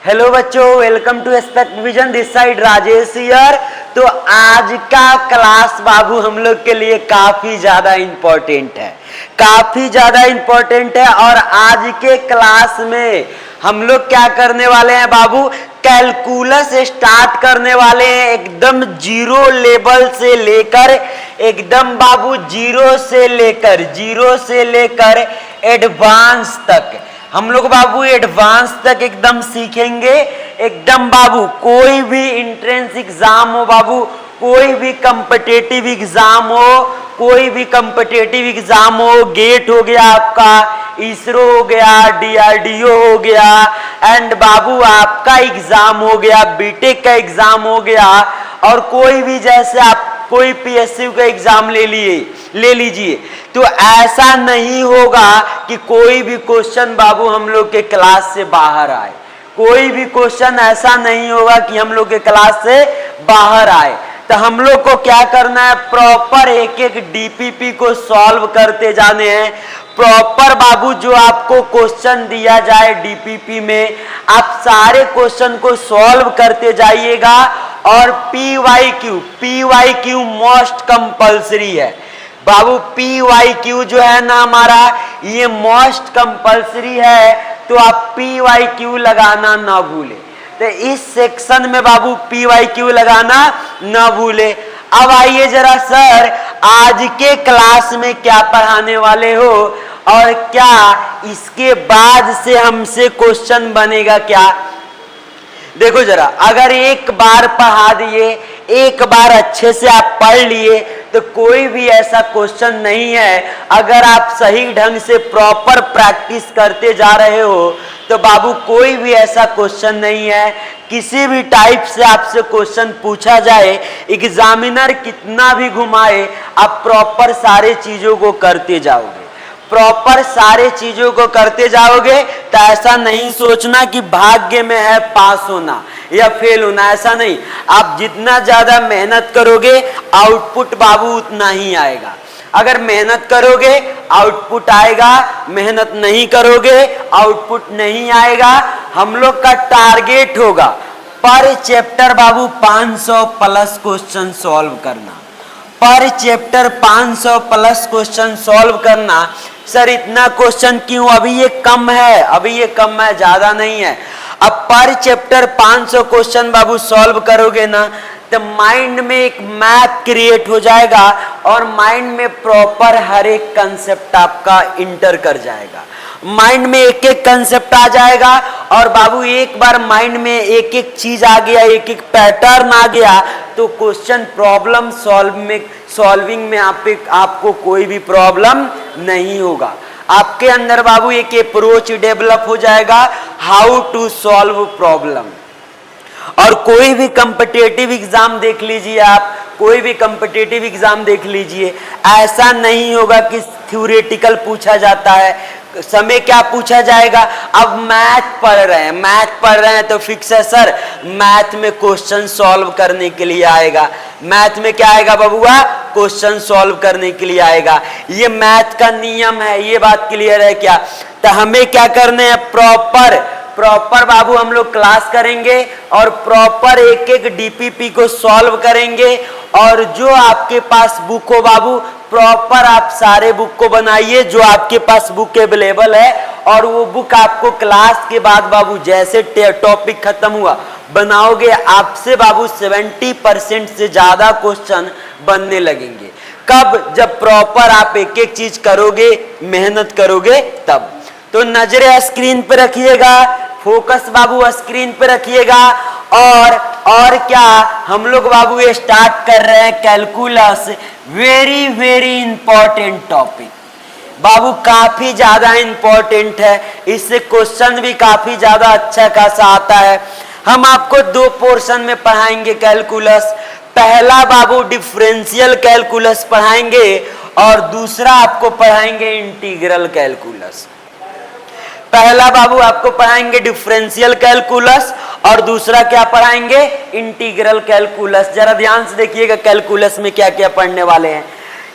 Hello बच्चों, welcome to expect vision. This side Rajesh here. तो आज का क्लास बाबू हम लोग के लिए काफी ज्यादा इम्पोर्टेंट है, काफी ज्यादा इम्पोर्टेंट है। और आज के क्लास में हम लोग क्या करने वाले हैं बाबू, कैलकुलस स्टार्ट करने वाले हैं एकदम जीरो लेवल से लेकर, एकदम बाबू जीरो से लेकर एडवांस तक हम लोग बाबू एडवांस तक एकदम सीखेंगे। एकदम बाबू कोई भी एंट्रेंस एग्जाम हो बाबू, कोई भी कॉम्पिटिटिव एग्जाम हो, गेट हो गया आपका, इसरो हो गया, डीआरडीओ हो गया, एंड बाबू आपका एग्जाम हो गया, बीटेक का एग्जाम हो गया, और कोई भी जैसे आप कोई पीएसयू का एग्जाम ले लीजिए। तो ऐसा नहीं होगा कि कोई भी क्वेश्चन बाबू हम लोग के क्लास से बाहर आए, कोई भी क्वेश्चन ऐसा नहीं होगा कि हम लोग के क्लास से बाहर आए। तो हम लोग को क्या करना है, प्रॉपर एक एक डीपीपी को सॉल्व करते जाने हैं। प्रॉपर बाबू जो आपको क्वेश्चन दिया जाए डीपीपी में, आप सारे क्वेश्चन को सॉल्व करते जाइएगा। और पीवाईक्यू मोस्ट कंपल्सरी है बाबू। पीवाईक्यू जो है ना हमारा, ये मोस्ट कंपल्सरी है, तो आप पीवाईक्यू लगाना ना भूले। तो इस सेक्शन में बाबू पीवाईक्यू लगाना ना भूले। अब आइए जरा सर, आज के क्लास में क्या पढ़ाने वाले हो और क्या इसके बाद से हमसे क्वेश्चन बनेगा क्या। देखो जरा, अगर एक बार पढ़ा दिए, एक बार अच्छे से आप पढ़ लिए, तो कोई भी ऐसा क्वेश्चन नहीं है। अगर आप सही ढंग से प्रॉपर प्रैक्टिस करते जा रहे हो तो बाबू कोई भी ऐसा क्वेश्चन नहीं है। किसी भी टाइप से आपसे क्वेश्चन पूछा जाए, एग्जामिनर कितना भी घुमाए, आप प्रॉपर सारे चीजों को करते जाओगे, प्रॉपर सारे चीजों को करते जाओगे। तो ऐसा नहीं सोचना कि भाग्य में है पास होना या फेल होना, ऐसा नहीं। आप जितना ज्यादा मेहनत करोगे, आउटपुट बाबू उतना ही आएगा। अगर मेहनत करोगे आउटपुट आएगा, मेहनत नहीं करोगे आउटपुट नहीं आएगा। हम लोग का टारगेट होगा पर चैप्टर बाबू 500 प्लस क्वेश्चन सॉल्व करना, पर चैप्टर 500 प्लस क्वेश्चन सॉल्व करना। सर इतना क्वेश्चन क्यों, अभी ये कम है, ज्यादा नहीं है। अब पर चैप्टर 500 क्वेश्चन बाबू सॉल्व करोगे ना, तो माइंड में एक मैप क्रिएट हो जाएगा और माइंड में प्रॉपर हर एक कंसेप्ट आपका इंटर कर जाएगा। माइंड में एक एक कंसेप्ट आ जाएगा और बाबू एक बार माइंड में एक एक चीज आ गया, एक एक पैटर्न आ गया, तो क्वेश्चन प्रॉब्लम सॉल्विंग में आपको कोई भी प्रॉब्लम नहीं होगा। आपके अंदर बाबू एक अप्रोच डेवलप हो जाएगा, हाउ टू सॉल्व प्रॉब्लम। और कोई भी कॉम्पिटिटिव एग्जाम देख लीजिए आप, कोई भी कॉम्पिटिटिव एग्जाम देख लीजिए, ऐसा नहीं होगा कि थ्योरेटिकल पूछा जाता है। समय क्या पूछा जाएगा, अब मैथ पढ़ रहे हैं तो फिक्स है सर, मैथ में क्वेश्चन सॉल्व करने के लिए आएगा। मैथ में क्या आएगा बबुआ, क्वेश्चन सॉल्व करने के लिए आएगा। ये मैथ का नियम है, ये बात क्लियर है क्या। तो हमें क्या करने हैं, प्रॉपर बाबू हम लोग क्लास करेंगे और प्रॉपर एक एक डीपीपी को सॉल्व करेंगे। और जो आपके पास बुक हो बाबू, प्रॉपर आप सारे बुक को बनाइए जो आपके पास बुक अवेलेबल है, और वो बुक आपको क्लास के बाद बाबू जैसे टॉपिक खत्म हुआ बनाओगे, आपसे बाबू 70% से ज्यादा क्वेश्चन बनने लगेंगे। कब, जब प्रॉपर आप एक एक चीज करोगे, मेहनत करोगे तब। तो नजरें स्क्रीन पे रखिएगा, फोकस बाबू स्क्रीन पे रखिएगा। और क्या हम लोग बाबू ये स्टार्ट कर रहे हैं calculus, very very important topic बाबू, काफी ज्यादा इंपॉर्टेंट है। इससे क्वेश्चन भी काफी ज्यादा अच्छा खासा आता है। हम आपको दो पोर्शन में पढ़ाएंगे कैलकुलस। पहला बाबू डिफरेंशियल कैलकुलस पढ़ाएंगे और दूसरा आपको पढ़ाएंगे इंटीग्रल कैलकुलस। पहला बाबू आपको पढ़ाएंगे डिफरेंशियल कैलकुलस और दूसरा क्या पढ़ाएंगे, इंटीग्रल कैलकुलस। जरा ध्यान से देखिएगा कैलकुलस में क्या क्या पढ़ने वाले हैं।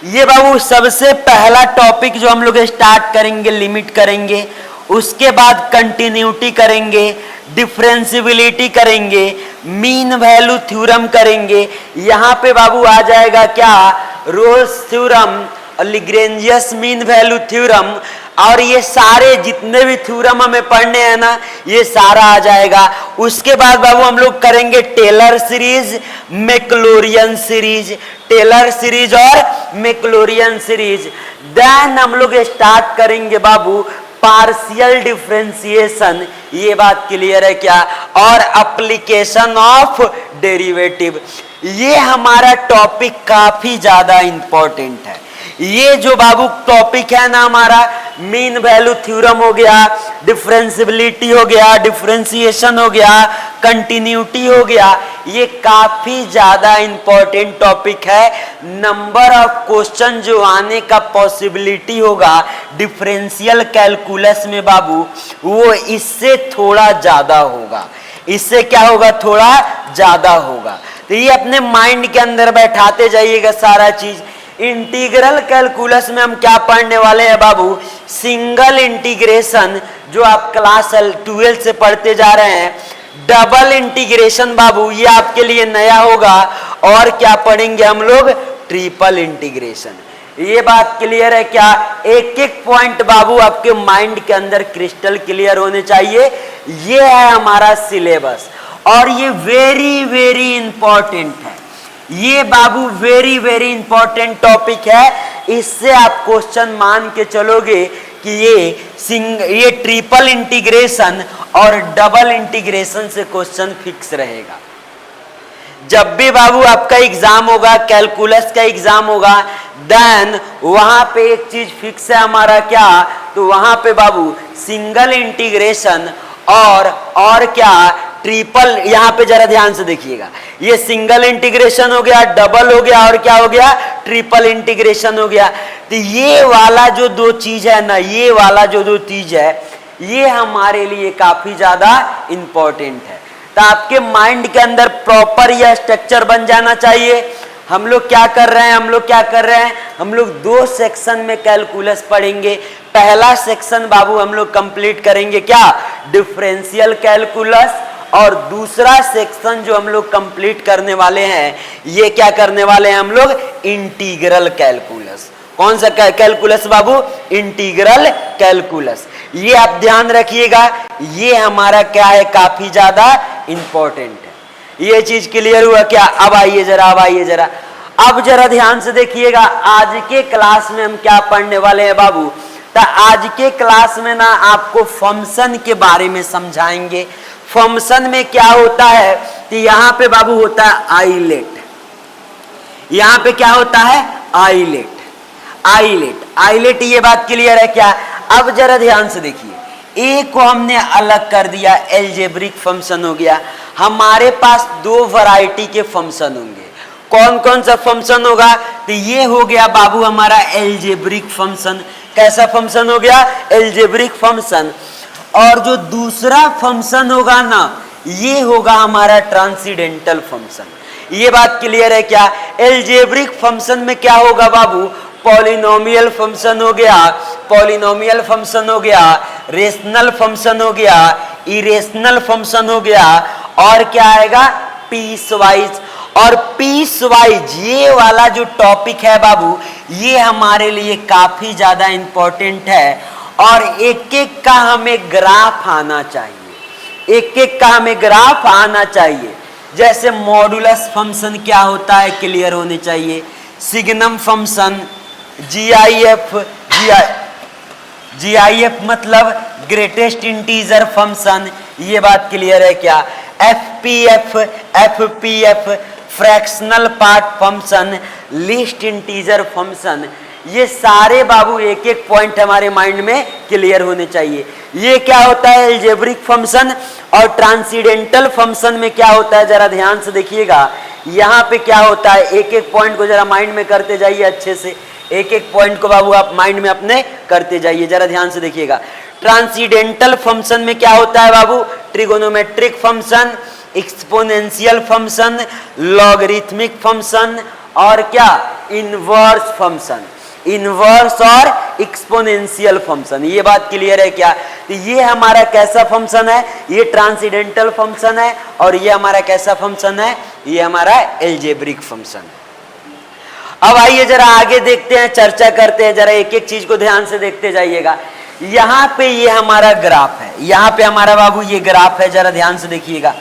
ये बाबू सबसे पहला टॉपिक जो हम लोग स्टार्ट करेंगे, लिमिट करेंगे, उसके बाद कंटिन्यूटी करेंगे, डिफरेंशियबिलिटी करेंगे, मीन वैल्यू थ्योरम करेंगे। यहां पे बाबू आ जाएगा क्या, रोल्स थ्योरम और लिग्रेंजियस मीन वैल्यू थ्योरम, और ये सारे जितने भी थ्योरम हमें पढ़ने हैं ना, ये सारा आ जाएगा। उसके बाद बाबू हम लोग करेंगे Taylor series, Maclaurin series, Taylor series और मैक्लोरियन सीरीज। देन हम लोग स्टार्ट करेंगे बाबू पार्शियल डिफरेंशिएशन, ये बात क्लियर है क्या, और एप्लीकेशन ऑफ डेरिवेटिव। ये हमारा टॉपिक काफी ज्यादा इंपॉर्टेंट है। ये जो बाबू टॉपिक है ना हमारा, मीन वैल्यू थ्योरम हो गया, डिफरेंशियबिलिटी हो गया, डिफरेंशिएशन हो गया, कंटिन्यूटी हो गया, ये काफी ज्यादा इंपॉर्टेंट टॉपिक है। नंबर ऑफ क्वेश्चन जो आने का पॉसिबिलिटी होगा डिफरेंशियल कैलकुलस में बाबू, वो इससे थोड़ा ज्यादा होगा। इससे क्या होगा, थोड़ा ज्यादा होगा। तो ये अपने माइंड के अंदर बैठाते जाइएगा सारा चीज। इंटीग्रल कैलकुलस में हम क्या पढ़ने वाले हैं बाबू, सिंगल इंटीग्रेशन जो आप क्लास 12 से पढ़ते जा रहे हैं, डबल इंटीग्रेशन बाबू ये आपके लिए नया होगा, और क्या पढ़ेंगे हम लोग, ट्रिपल इंटीग्रेशन। ये बात क्लियर है क्या, एक एक पॉइंट बाबू आपके माइंड के अंदर क्रिस्टल क्लियर होने चाहिए। ये है हमारा सिलेबस, और ये वेरी वेरी इंपॉर्टेंट है। ये बाबू वेरी वेरी इंपॉर्टेंट टॉपिक है। इससे आप क्वेश्चन मान के चलोगे कि ये ट्रिपल इंटीग्रेशन और डबल इंटीग्रेशन से क्वेश्चन फिक्स रहेगा। जब भी बाबू आपका एग्जाम होगा, कैलकुलस का एग्जाम होगा, देन वहां पे एक चीज फिक्स है हमारा क्या, तो वहां पे बाबू सिंगल इंटीग्रेशन और क्या, ट्रिपल। यहां पे जरा ध्यान से देखिएगा, ये सिंगल इंटीग्रेशन हो गया, डबल हो गया, और क्या हो गया, ट्रिपल इंटीग्रेशन हो गया। तो ये वाला जो दो चीज है ना, ये वाला जो दो चीज है, ये हमारे लिए काफी ज्यादा इंपॉर्टेंट है। तो आपके माइंड के अंदर प्रॉपर यह स्ट्रक्चर बन जाना चाहिए। हम लोग क्या कर रहे हैं, हम लोग दो सेक्शन में कैलकुलस पढ़ेंगे। पहला सेक्शन बाबू हम लोग कंप्लीट करेंगे क्या, डिफरेंशियल कैलकुलस, और दूसरा सेक्शन जो हम लोग कंप्लीट करने वाले हैं, ये क्या करने वाले हैं हम लोग, इंटीग्रल कैलकुलस। कौन सा कैलकुलस बाबू, इंटीग्रल कैलकुलस। ये आप ध्यान रखिएगा, ये हमारा क्या है, काफी ज्यादा इंपॉर्टेंट है। ये चीज क्लियर हुआ क्या। अब आइए जरा, अब जरा ध्यान से देखिएगा, आज के क्लास में हम क्या पढ़ने वाले हैं बाबू। तो आज के क्लास में ना आपको फंक्शन के बारे में समझाएंगे। फंक्शन में क्या होता है, तो यहाँ पे बाबू होता है आइलेट। यहाँ पे क्या होता है, आइलेट। ये बात क्लियर है क्या। अब जरा ध्यान से देखिए, ए को हमने अलग कर दिया, एल्जेब्रिक फंक्शन हो गया। हमारे पास दो वैरायटी के फंक्शन होंगे। कौन कौन सा फंक्शन होगा, तो ये हो गया बाबू हमारा एल्जेब्रिक फंक्शन। कैसा फंक्शन हो गया, एल्जेब्रिक फंक्शन। और जो दूसरा फंक्शन होगा ना, ये होगा हमारा ट्रांसेंडेंटल फंक्शन। ये बात क्लियर है क्या। एल्जेब्रिक फंक्शन में क्या होगा बाबू, पॉलिनोमियल फंक्शन हो गया, रेशनल फंक्शन हो गया, इरेशनल फंक्शन हो गया, और क्या आएगा, पीसवाइज। और पीसवाइज ये वाला जो टॉपिक है बाबू, ये हमारे लिए काफी ज्यादा इंपॉर्टेंट है। और एक एक का हमें ग्राफ आना चाहिए। जैसे मॉडुलस फंक्शन क्या होता है, क्लियर होने चाहिए। सिग्नम फंक्शन, जीआईएफ मतलब ग्रेटेस्ट इंटीजर फंक्शन, ये बात क्लियर है क्या। FPF fractional part function, least integer function, ये सारे बाबू एक एक पॉइंट हमारे माइंड में क्लियर होने चाहिए। ये क्या होता है, एल्जेब्रिक फंक्शन। और ट्रांसेंडेंटल फंक्शन में क्या होता है, जरा ध्यान से देखिएगा। यहाँ पे क्या होता है, एक एक पॉइंट को जरा माइंड में करते जाइए अच्छे से। एक एक पॉइंट को बाबू आप माइंड में अपने करते जाइए, जरा ध्यान से देखिएगा। ट्रांसेंडेंटल फंक्शन में क्या होता है बाबू, trigonometric function, exponential function, logarithmic function, और क्या, इनवर्स फंक्शन। इनवर्स और एक्सपोनेंशियल फंक्शन। ये बात क्लियर है क्या? तो ये हमारा कैसा फंक्शन है? ये ट्रांसेंडेंटल फंक्शन है। और ये हमारा कैसा फंक्शन है? ये हमारा एल्जेब्रिक फंक्शन है। अब आइए जरा आगे देखते हैं, चर्चा करते हैं, जरा एक एक चीज को ध्यान से देखते जाइएगा। यहाँ पे ये हमारा ग्राफ है, यहाँ पे हमारा बाबू ये ग्राफ है, जरा ध्यान से देखिएगा।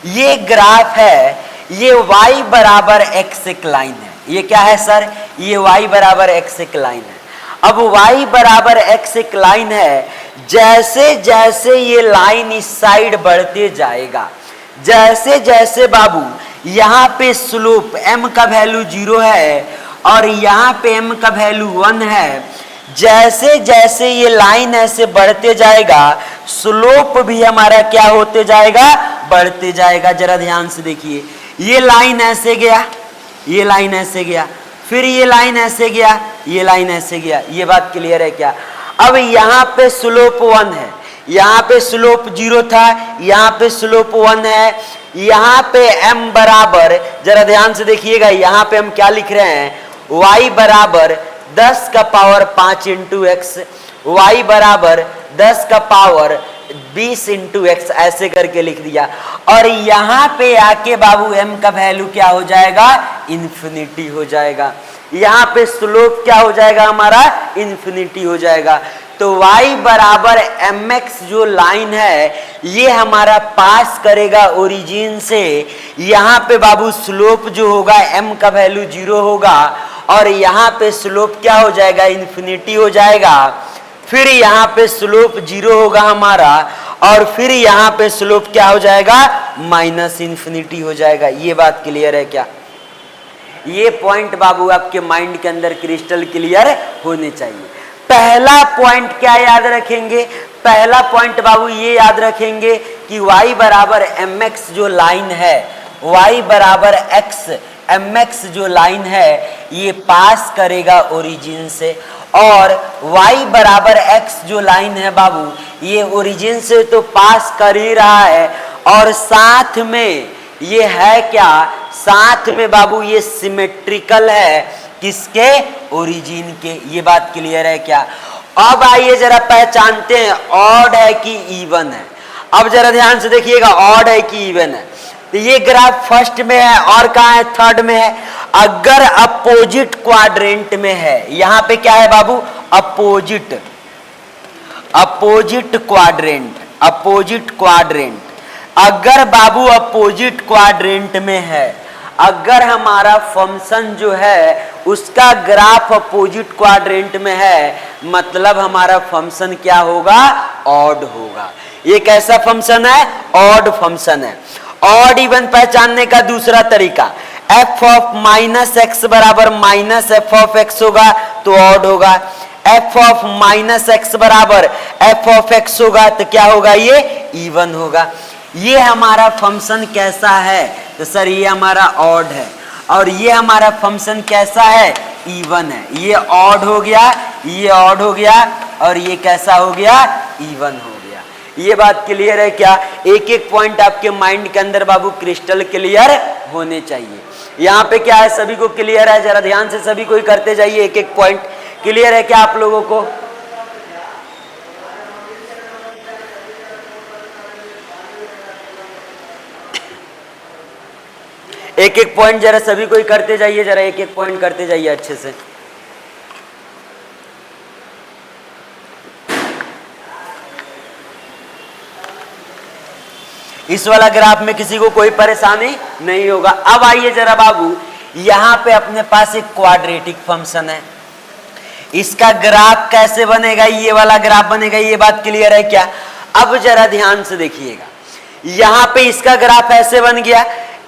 ये ग्राफ है, ये y बराबर एक्स एक लाइन है। ये क्या है सर? ये y बराबर एक्स एक लाइन है। अब y बराबर एक्स एक लाइन है, जैसे जैसे ये लाइन इस साइड बढ़ते जाएगा, जैसे जैसे बाबू यहाँ पे स्लोप m का वैल्यू 0 है और यहाँ पे m का वैल्यू 1 है, जैसे जैसे ये लाइन ऐसे बढ़ते जाएगा, स्लोप भी हमारा क्या होते जाएगा? बढ़ते जाएगा। जरा ध्यान से देखिए, ये लाइन ऐसे गया, ये लाइन ऐसे गया, फिर ये लाइन ऐसे गया, ये लाइन ऐसे गया। ये बात क्लियर है क्या? अब यहाँ पे स्लोप 1 है, यहाँ पे स्लोप 0 था, यहाँ पे स्लोप 1 है, यहाँ पे m बराबर, जरा ध्यान से देखिएगा, यहाँ पे हम क्या लिख रहे हैं? y बराबर 10 का पावर 5 इंटू एक्स, y बराबर 10 का पावर 20 इंटू एक्स, ऐसे करके लिख दिया। और यहाँ पे आके बाबू m का वैल्यू क्या हो जाएगा? इन्फिनिटी हो जाएगा। यहाँ पे स्लोप क्या हो जाएगा हमारा? इन्फिनिटी हो जाएगा। तो y बराबर mx जो लाइन है, ये हमारा पास करेगा ओरिजिन से। यहाँ पे बाबू स्लोप जो होगा m का वैल्यू 0 होगा और यहाँ पे स्लोप क्या हो जाएगा? इन्फिनिटी हो जाएगा। फिर यहाँ पे स्लोप 0 होगा हमारा और फिर यहाँ पे स्लोप क्या हो जाएगा? माइनस इन्फिनिटी हो जाएगा। ये बात क्लियर है क्या? ये पॉइंट बाबू आपके माइंड के अंदर क्रिस्टल क्लियर होने चाहिए। पहला पॉइंट क्या याद रखेंगे? पहला पॉइंट बाबू ये याद रखेंगे कि y बराबर mx जो लाइन है, y बराबर x mx जो लाइन है, ये पास करेगा ओरिजिन से। और y बराबर x जो लाइन है बाबू, ये ओरिजिन से तो पास कर ही रहा है और साथ में ये है क्या? साथ में बाबू ये सिमेट्रिकल है, किसके? ओरिजिन के। ये बात क्लियर है क्या? अब आइए जरा पहचानते हैं ऑड है कि इवन है। अब जरा ध्यान से देखिएगा, ऑड है कि इवन है। तो ये ग्राफ फर्स्ट में है और कहाँ है? थर्ड में है। अगर अपोजिट क्वाड्रेंट में है, यहाँ पे क्या है बाबू? Opposite, opposite quadrant, opposite quadrant. अगर बाबू अपोजिट क्वाड्रेंट में है, अगर हमारा फंक्शन जो है उसका ग्राफ अपोजिट क्वाड्रेंट में है, मतलब हमारा फंक्शन क्या होगा? ऑड होगा। ये कैसा फंक्शन है? ऑड फंक्शन है। ऑड इवन पहचानने का दूसरा तरीका, f ऑफ माइनस एक्स बराबर माइनस एफ ऑफ एक्स होगा तो ऑड होगा। f ऑफ माइनस एक्स बराबर f ऑफ एक्स होगा तो क्या होगा? ये इवन होगा। ये हमारा फंक्शन कैसा है? तो सर ये हमारा ऑड है। और ये हमारा फंक्शन कैसा है? इवन है। ये ऑड हो गया, ये ऑड हो गया और ये कैसा हो गया? इवन हो गया। ये बात क्लियर है क्या? एक एक पॉइंट आपके माइंड के अंदर बाबू क्रिस्टल क्लियर होने चाहिए। यहाँ पे क्या है? सभी को क्लियर है? जरा ध्यान से सभी को ही करते जाइए, एक एक पॉइंट क्लियर है क्या आप लोगों को? एक एक पॉइंट जरा सभी को ही करते जाइए, जरा एक एक पॉइंट करते जाइए अच्छे से। इस वाला ग्राफ में किसी को कोई परेशानी नहीं होगा। अब आइए जरा बाबू, यहां पे अपने पास एक क्वाड्रेटिक फंक्शन है, इसका ग्राफ कैसे बनेगा? ये वाला ग्राफ बनेगा। ये बात क्लियर है क्या? अब जरा ध्यान से देखिएगा, यहां पे इसका ग्राफ ऐसे बन गया।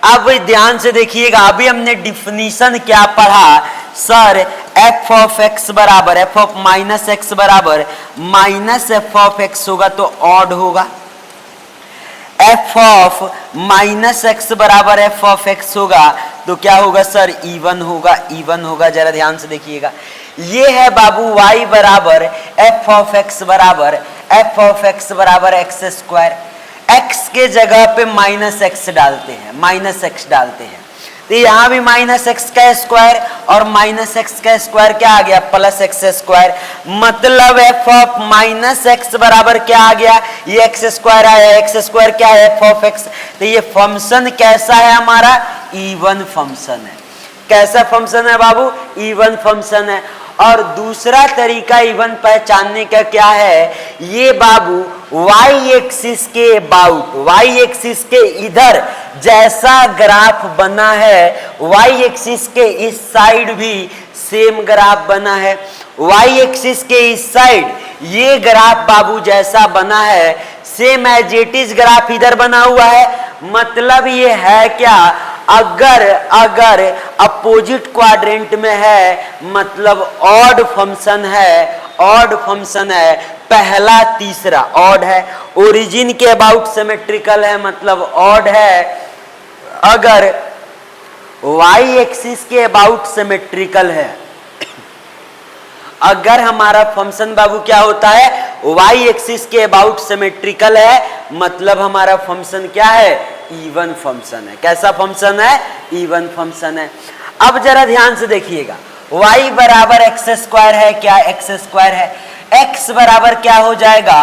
अब ध्यान से देखिएगा, अभी हमने डिफिनीशन क्या पढ़ा? सर f ऑफ x बराबर f ऑफ माइनस एक्स बराबर माइनस एफ ऑफ एक्स होगा तो ऑड होगा। f ऑफ माइनस एक्स बराबर f ऑफ एक्स होगा तो क्या होगा सर? इवन होगा, इवन होगा। जरा ध्यान से देखिएगा, ये है बाबू y बराबर f ऑफ x बराबर f ऑफ x बराबर एक्स स्क्वायर। x के जगह पे माइनस एक्स डालते हैं, माइनस एक्स डालते हैं तो यहाँ भी माइनस एक्स का स्क्वायर और माइनस एक्स का स्क्वायर क्या आ गया, प्लस एक्स स्क्वायर। मतलब एफ ऑफ माइनस एक्स बराबर क्या आ गया, ये एक्स स्क्वायर आया, एक्स स्क्वायर क्या है, एफ ऑफ एक्स। तो ये फंक्शन कैसा है हमारा, इवन फंक्शन है। कैसा फंक्शन है बाबू, इवन फंक्शन है। और दूसरा तरीका इवन पहचानने का क्या है, ये बाबू वाई एक्सिस के अबाउट, वाई एक्सिस के इधर जैसा ग्राफ बना है, वाई एक्सिस के इस साइड भी सेम ग्राफ बना है। वाई एक्सिस के इस साइड ये ग्राफ बाबू जैसा बना है, same as it is graph इधर बना हुआ है। मतलब ये है क्या, अगर अपोजिट क्वाड्रेंट में है मतलब ऑड फंक्शन है, ऑड फंक्शन है, पहला तीसरा ऑड है। ओरिजिन के अबाउट सिमेट्रिकल है मतलब ऑड है। अगर वाई एक्सिस के अबाउट सिमेट्रिकल है, अगर हमारा फंक्शन बाबू क्या होता है, वाई एक्सिस के अबाउट सिमेट्रिकल है, मतलब हमारा फंक्शन क्या है, इवन फंक्शन है। कैसा फंक्शन है, इवन फंक्शन है। अब जरा ध्यान से देखिएगा, y बराबर एक्स स्क्वायर है, क्या एक्स स्क्वायर है, x बराबर क्या हो जाएगा,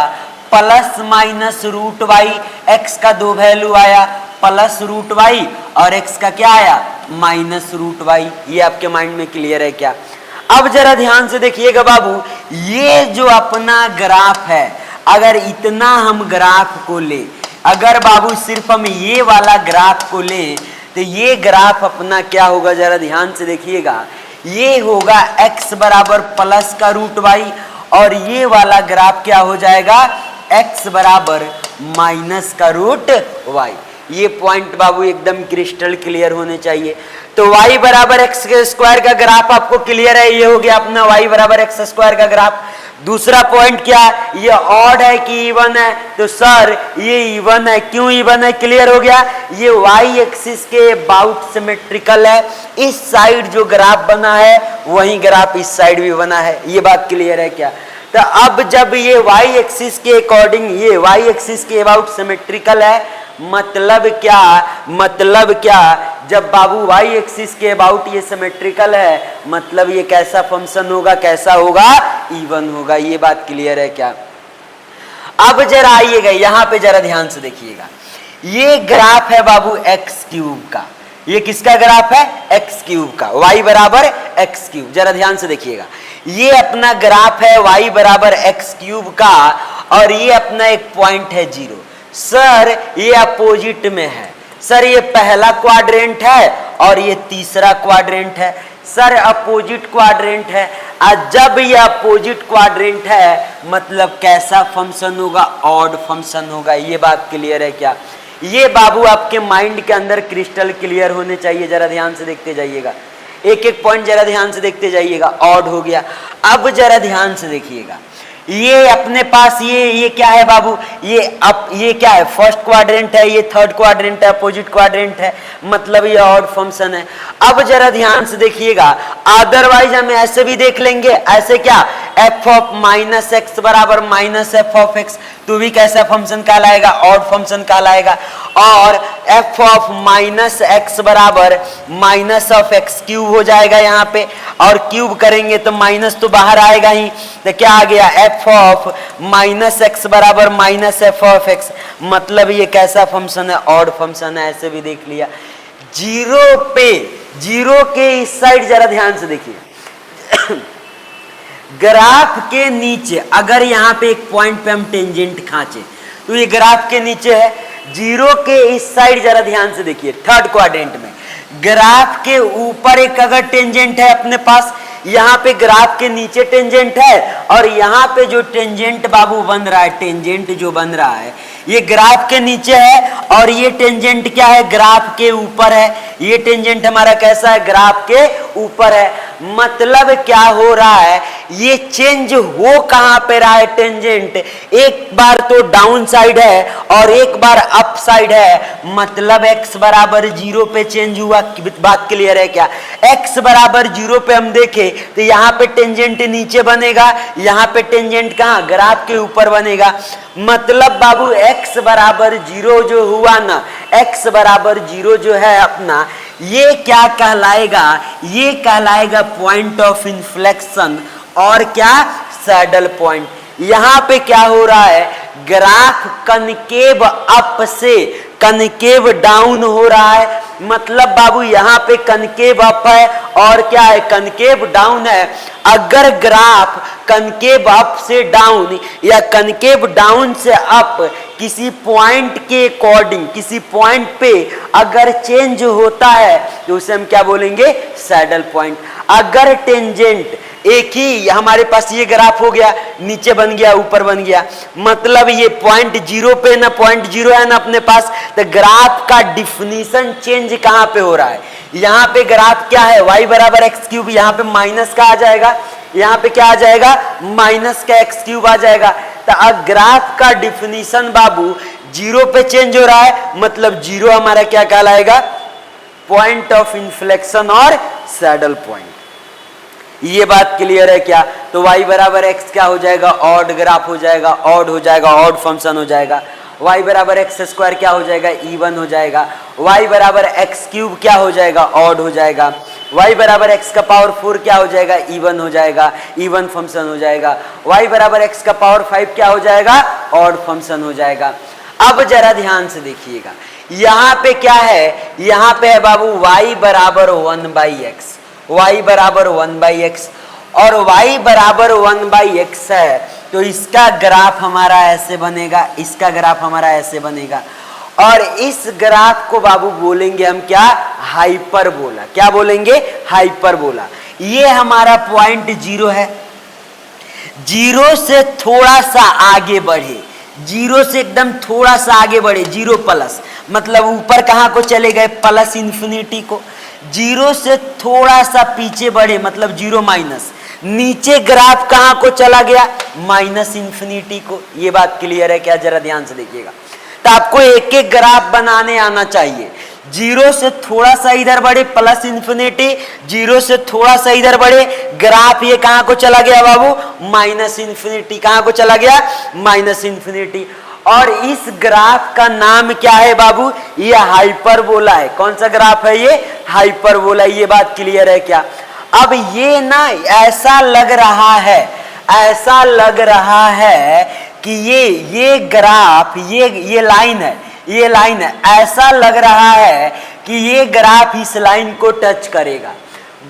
plus minus root y. X का दो वैल्यू आया, प्लस रूट वाई, और x का क्या आया, माइनस रूट वाई। ये आपके माइंड में क्लियर है क्या। अब जरा ध्यान से देखिएगा बाबू, ये जो अपना ग्राफ है, अगर इतना हम ग्राफ को ले, अगर बाबू सिर्फ हम ये वाला ग्राफ को लें, तो ये ग्राफ अपना क्या होगा, जरा ध्यान से देखिएगा, ये होगा x बराबर प्लस का रूट वाई, और ये वाला ग्राफ क्या हो जाएगा, x बराबर माइनस का रूट वाई। ये पॉइंट बाबू एकदम क्रिस्टल क्लियर होने चाहिए। तो y बराबर एक्स स्क्वायर का ग्राफ आपको क्लियर है, ये हो गया अपना y बराबर एक्स स्क्वायर का ग्राफ। दूसरा पॉइंट क्या, ये ऑड है कि इवन है, तो सर ये इवन है। क्यों इवन है, क्लियर हो गया, ये वाई एक्सिस के अबाउट सिमेट्रिकल है। इस साइड जो ग्राफ बना है वही ग्राफ इस साइड भी बना है, ये बात क्लियर है क्या। तो अब जब ये वाई एक्सिस के अकॉर्डिंग, ये वाई एक्सिस के अबाउट सिमेट्रिकल है, मतलब क्या, जब बाबू वाई एक्सिस के अबाउट ये सिमेट्रिकल है, मतलब ये कैसा फंक्शन होगा, कैसा होगा, इवन होगा। ये बात क्लियर है क्या। अब जरा आइएगा यहां पे, जरा ध्यान से देखिएगा, ये ग्राफ है बाबू एक्स क्यूब का। ये किसका ग्राफ है, एक्स क्यूब का, y बराबर एक्स क्यूब। जरा ध्यान से देखिएगा, ये अपना ग्राफ है y बराबर एक्स क्यूब का, और ये अपना एक पॉइंट है 0। सर ये अपोजिट में है, सर ये पहला क्वाड्रेंट है और ये तीसरा क्वाड्रेंट है। सर अपोजिट क्वाड्रेंट है, और जब ये अपोजिट क्वाड्रेंट है मतलब कैसा फंक्शन होगा, ऑड फंक्शन होगा। ये बात क्लियर है क्या। ये बाबू आपके माइंड के अंदर क्रिस्टल क्लियर होने चाहिए। जरा ध्यान से देखते जाइएगा, एक एक पॉइंट जरा ध्यान से देखते जाइएगा। ऑड हो गया। अब जरा ध्यान से देखिएगा, ये अपने पास ये क्या है बाबू, ये क्या है, फर्स्ट क्वाड्रेंट है, ये थर्ड क्वाड्रेंट है, अपोजिट क्वाड्रेंट है, मतलब ये ऑड फंक्शन है। अब जरा ध्यान से देखिएगा, अदरवाइज हम ऐसे भी देख लेंगे, ऐसे क्या, एफ ऑफ माइनस एक्स बराबर माइनस एफ ऑफ एक्स, तो भी कैसा फंक्शन कहलाएगा, ऑड फंक्शन कहलाएगा। और एफ ऑफ माइनस एक्स बराबर माइनस ऑफ एक्स क्यूब हो जाएगा यहाँ पे, और क्यूब करेंगे तो माइनस तो बाहर आएगा ही, तो क्या आ गया, एफ ऑफ माइनस एक्स बराबर माइनस एफ ऑफ एक्स। मतलब ये कैसा फंक्शन है, ऑड फंक्शन है। ऐसे भी देख लिया। जीरो के इस साइड जरा ध्यान से देखिए, ग्राफ के नीचे अगर यहाँ पे एक पॉइंट पे हम टेंजेंट खांचे, तो ये ग्राफ के नीचे है। जीरो के इस साइड जरा ध्यान से देखिए, थर्ड क्वाड्रेंट में ग्राफ के ऊपर एक अगर टेंजेंट है अपने पास, यहाँ पे ग्राफ के नीचे टेंजेंट है, और यहाँ पे जो टेंजेंट बाबू बन रहा है, टेंजेंट जो बन रहा है ये ग्राफ के नीचे है, और ये टेंजेंट क्या है, ग्राफ के ऊपर है। ये टेंजेंट हमारा कैसा है, ग्राफ के ऊपर है। मतलब क्या हो रहा है, ये चेंज हो कहां पे रहा है, टेंजेंट एक बार तो डाउन साइड है और एक बार अप साइड है। मतलब x बराबर 0 पे चेंज हुआ। बात क्लियर है क्या। x बराबर 0 पे हम देखें तो यहाँ पे टेंजेंट नीचे बनेगा, यहाँ पे टेंजेंट कहाँ, ग्राफ के ऊपर बनेगा। मतलब बाबू x बराबर 0 जो हुआ ना, x बराबर 0 जो है अपना, ये क्या कहलाएगा? ये कहलाएगा पॉइंट ऑफ इन्फ्लेक्शन और क्या? Saddle point. यहां पे क्या हो रहा है? ग्राफ कनकेव अप से कनकेव डाउन हो रहा है। मतलब बाबू यहाँ पे कनकेव अप है और क्या है? कनकेव डाउन है। अगर ग्राफ कनकेव अप से डाउन या कनकेव डाउन से अप किसी पॉइंट के अकॉर्डिंग, किसी पॉइंट पे अगर चेंज होता है तो उसे हम क्या बोलेंगे? Saddle point. अगर टेंजेंट एक ही हमारे पास ये ग्राफ हो गया, नीचे बन गया, ऊपर बन गया, मतलब ये पॉइंट जीरो पे ना पॉइंट जीरो है ना अपने पास, तो ग्राफ का डिफिनीशन चेंज कहां पे हो रहा है? यहाँ पे ग्राफ क्या है? y बराबर एक्स क्यूब, यहाँ पे माइनस का आ जाएगा, यहाँ पे क्या आ जाएगा? माइनस का एक्स क्यूब आ जाएगा। तो अब ग्राफ का डिफिनीशन बाबू जीरो पे चेंज हो रहा है, मतलब जीरो हमारा क्या कहलाएगा? पॉइंट ऑफ इन्फ्लेक्शन और सैडल पॉइंट। ये बात क्लियर है क्या? तो y बराबर एक्स क्या हो जाएगा? ऑड ग्राफ हो जाएगा, ऑड हो जाएगा, ऑड फंक्शन हो जाएगा। y बराबर एक्स स्क्वायर क्या हो जाएगा? इवन हो जाएगा। y बराबर एक्स क्यूब क्या हो जाएगा? ऑड हो जाएगा। y बराबर एक्स का पावर 4 क्या हो जाएगा? इवन हो जाएगा, इवन फंक्शन हो जाएगा। y बराबर एक्स का पावर 5 क्या हो जाएगा? ऑड फंक्शन हो जाएगा। अब जरा ध्यान से देखिएगा, यहाँ पे क्या है? यहाँ पे है बाबू y बराबर 1/x, y बराबर 1/x और y बराबर 1/x है, तो इसका ग्राफ हमारा ऐसे बनेगा, इसका ग्राफ हमारा ऐसे बनेगा और इस ग्राफ को बाबू बोलेंगे हम क्या? हाइपरबोला। क्या बोलेंगे? हाइपरबोला। ये हमारा पॉइंट जीरो है, जीरो से थोड़ा सा आगे बढ़े, जीरो से एकदम थोड़ा सा आगे बढ़े, जीरो प्लस, मतलब ऊपर कहाँ को चले गए? प्लस इन्फिनिटी को। जीरो से थोड़ा सा पीछे बढ़े, मतलब जीरो माइनस, नीचे ग्राफ कहाँ को चला गया? माइनस इन्फिनिटी को। ये बात क्लियर है क्या? जरा ध्यान से देखिएगा। तो आपको एक एक ग्राफ बनाने आना चाहिए। जीरो से थोड़ा सा इधर बढ़े प्लस इन्फिनिटी, जीरो से थोड़ा सा इधर बढ़े, ग्राफ ये कहाँ को चला गया बाबू? Minus infinity. कहाँ को चला गया? Minus infinity. और इस ग्राफ का नाम क्या है बाबू? ये हाइपरबोला है। कौन सा ग्राफ है ये? हाइपरबोला। ये बात क्लियर है क्या? अब ये ना ऐसा लग रहा है, ऐसा लग रहा है कि ये ग्राफ, ये लाइन है, ये लाइन है, ऐसा लग रहा है कि ये ग्राफ इस लाइन को टच करेगा,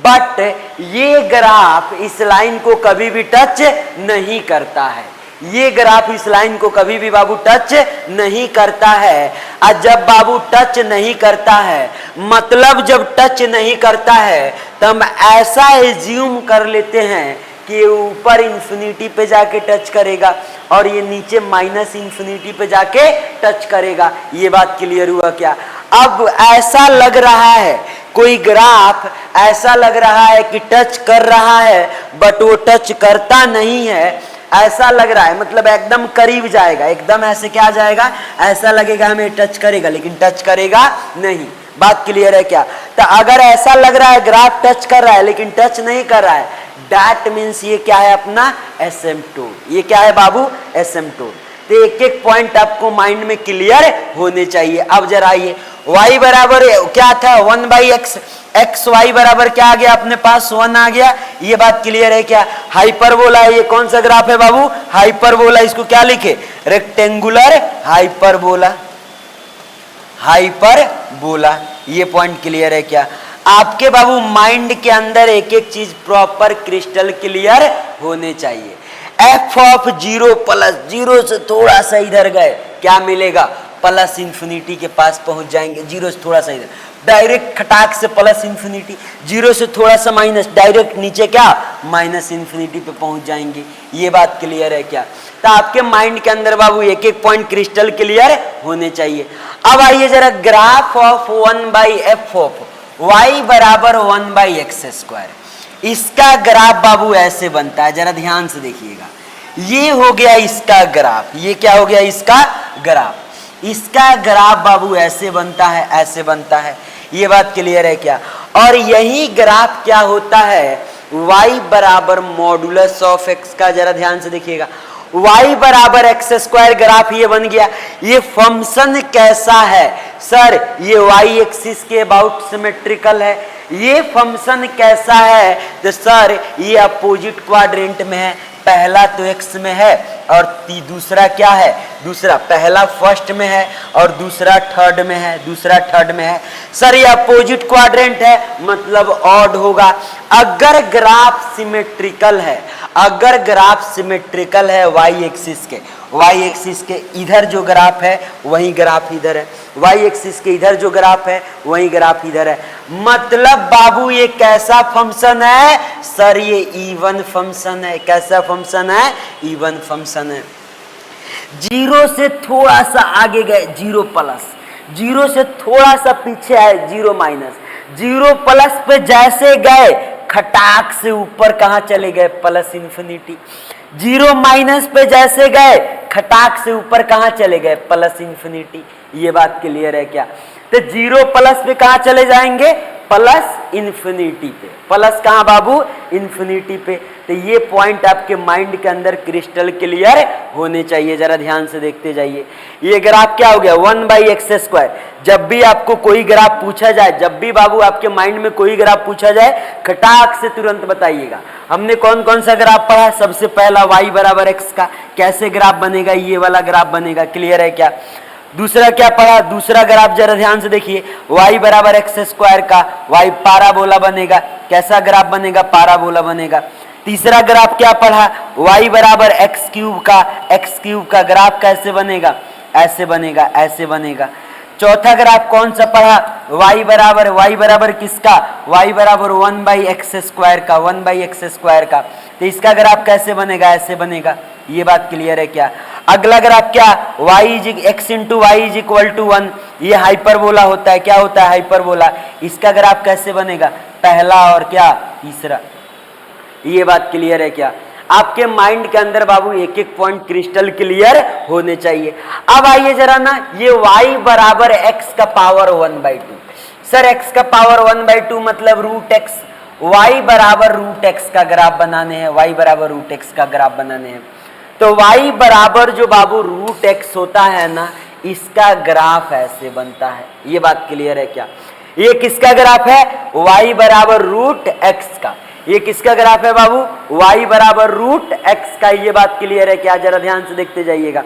बट ये ग्राफ इस लाइन को कभी भी टच नहीं करता है। ये ग्राफ इस लाइन को कभी भी बाबू टच नहीं करता है। और जब बाबू टच नहीं करता है, मतलब जब टच नहीं करता है, तो हम ऐसा एज्यूम कर लेते हैं कि ऊपर इन्फिनिटी पे जाके टच करेगा और ये नीचे माइनस इन्फिनिटी पे जाके टच करेगा। ये बात क्लियर हुआ क्या? अब ऐसा लग रहा है, कोई ग्राफ ऐसा लग रहा है कि टच कर रहा है, बट वो टच करता नहीं है, ऐसा लग रहा है, मतलब एकदम करीब जाएगा, एकदम ऐसे क्या जाएगा? ऐसा लगेगा हमें टच करेगा, लेकिन टच करेगा नहीं। बात क्लियर है क्या? तो अगर ऐसा लग रहा है ग्राफ टच कर रहा है लेकिन टच नहीं कर रहा है, दैट मीन्स ये क्या है? अपना एसिम्प्टोट। ये क्या है बाबू? एसिम्प्टोट। तो एक एक पॉइंट आपको माइंड में क्लियर होने चाहिए। अब जरा आइए, y बराबर क्या था? 1/x, एक्स वाई बराबर क्या आ गया अपने पास? 1 आ गया। ये बात क्लियर है क्या? हाइपरबोला है। ये कौन सा ग्राफ है बाबू? हाइपरबोला। इसको क्या लिखे? Rectangular hyperbola, hyperbola. ये पॉइंट क्लियर है क्या? आपके बाबू माइंड के अंदर एक एक चीज प्रॉपर क्रिस्टल क्लियर होने चाहिए। F of zero plus, zero से थोड़ा सा इधर गए, क्या मिलेगा? प्लस इन्फिनिटी के पास पहुंच जाएंगे। जीरो से थोड़ा सा इधर, डायरेक्ट खटाक से प्लस इन्फिनिटी, जीरो से थोड़ा सा माइनस, डायरेक्ट नीचे क्या? माइनस इन्फिनिटी पे पहुंच जाएंगे। ये बात क्लियर है क्या? तो आपके माइंड के अंदर बाबू एक एक पॉइंट क्रिस्टल क्लियर होने चाहिए। अब आइए जरा, graph of 1/f of y बराबर 1/x², इसका ग्राफ बाबू ऐसे बनता है। जरा ध्यान से देखिएगा, ये हो गया इसका ग्राफ, ये क्या हो गया? इसका ग्राफ। इसका ग्राफ बाबू ऐसे बनता है, ऐसे बनता है। ये बात क्लियर है क्या? और यही ग्राफ क्या होता है? y बराबर मॉडुलस ऑफ x का। जरा ध्यान से देखिएगा, y बराबर एक्स स्क्वायर ग्राफ ये बन गया। ये फंक्शन कैसा है सर? ये y एक्सिस के अबाउट सिमेट्रिकल है। ये फंक्शन कैसा है? तो सर ये अपोजिट क्वाड्रेंट में है। पहला तो x में है और दूसरा क्या है? दूसरा पहला फर्स्ट में है और दूसरा थर्ड में है। दूसरा थर्ड में है। सर ये अपोजिट क्वाड्रेंट है मतलब ऑड होगा। अगर ग्राफ सिमेट्रिकल है, अगर ग्राफ सिमेट्रिकल है y एक्सिस के इधर जो ग्राफ है वही ग्राफ इधर है, y एक्सिस के इधर जो ग्राफ है वही ग्राफ इधर है। मतलब बाबू ये कैसा फंक्शन है? सर ये इवन फंक्शन है। कैसा फंक्शन है? इवन फंक्शन है। जीरो से थोड़ा सा आगे गए जीरो प्लस, जीरो से थोड़ा सा पीछे आए जीरो माइनस, जीरो प्लस पे जैसे गए खटाक से ऊपर कहां चले गए? Plus infinity. जीरो माइनस पे जैसे गए खटाक से ऊपर कहां चले गए? Plus infinity. ये बात क्लियर है क्या? तो जीरो प्लस पे कहां चले जाएंगे? प्लस इंफिनिटी पे। प्लस कहां बाबू? इंफिनिटी पे। तो ये पॉइंट आपके माइंड के अंदर क्रिस्टल क्लियर होने चाहिए। जरा ध्यान से देखते जाइए। ये ग्राफ क्या हो गया? 1/x²। जब भी आपको कोई ग्राफ पूछा जाए, जब भी बाबू आपके माइंड में कोई ग्राफ पूछा जाए खटाक से तुरंत बताइएगा। हमने कौन कौन सा ग्राफ पढ़ा? सबसे पहला y बराबर x का कैसे ग्राफ बनेगा? ये वाला ग्राफ बनेगा। क्लियर है क्या? दूसरा क्या पढ़ा? दूसरा ग्राफ जरा ध्यान से देखिए, y बराबर x² का y पाराबोला बनेगा। कैसा ग्राफ बनेगा? पाराबोला बनेगा। तीसरा ग्राफ क्या पढ़ा? y बराबर x³ का ग्राफ कैसे बनेगा? ऐसे बनेगा, ऐसे बनेगा। चौथा ग्राफ कौन सा पढ़ा? y बराबर किसका? y बराबर 1/x² का, 1/x² का। तो इसका ग्राफ कैसे बनेगा? ऐसे बनेगा। ये बात क्लियर है क्या? अगला ग्राफ क्या? x into y is equal to 1। ये हाइपरबोला होता है। क्या होता है? हाइपरबोला। इसका ग्राफ कैसे बनेगा? पहला और क्या? तीसरा। ये बात क्लियर है क्या? आपके माइंड के अंदर बाबू एक एक पॉइंट क्रिस्टल क्लियर होने चाहिए। अब आइए जरा ना, ये y बराबर x का पावर 1/2। सर x का पावर 1/2 मतलब √x। y बराबर √x का ग्राफ बनाने हैं, y बराबर √x का ग्राफ बनाने हैं। तो y बराबर जो बाबू √x होता है ना, इसका ग्राफ ऐसे बनता है। ये बात क्लियर है क्या? ये किसका ग्राफ है? y बराबर √x का। ये किसका ग्राफ है बाबू? y बराबर √x का। ये बात क्लियर है क्या? जरा ध्यान से देखते जाइएगा।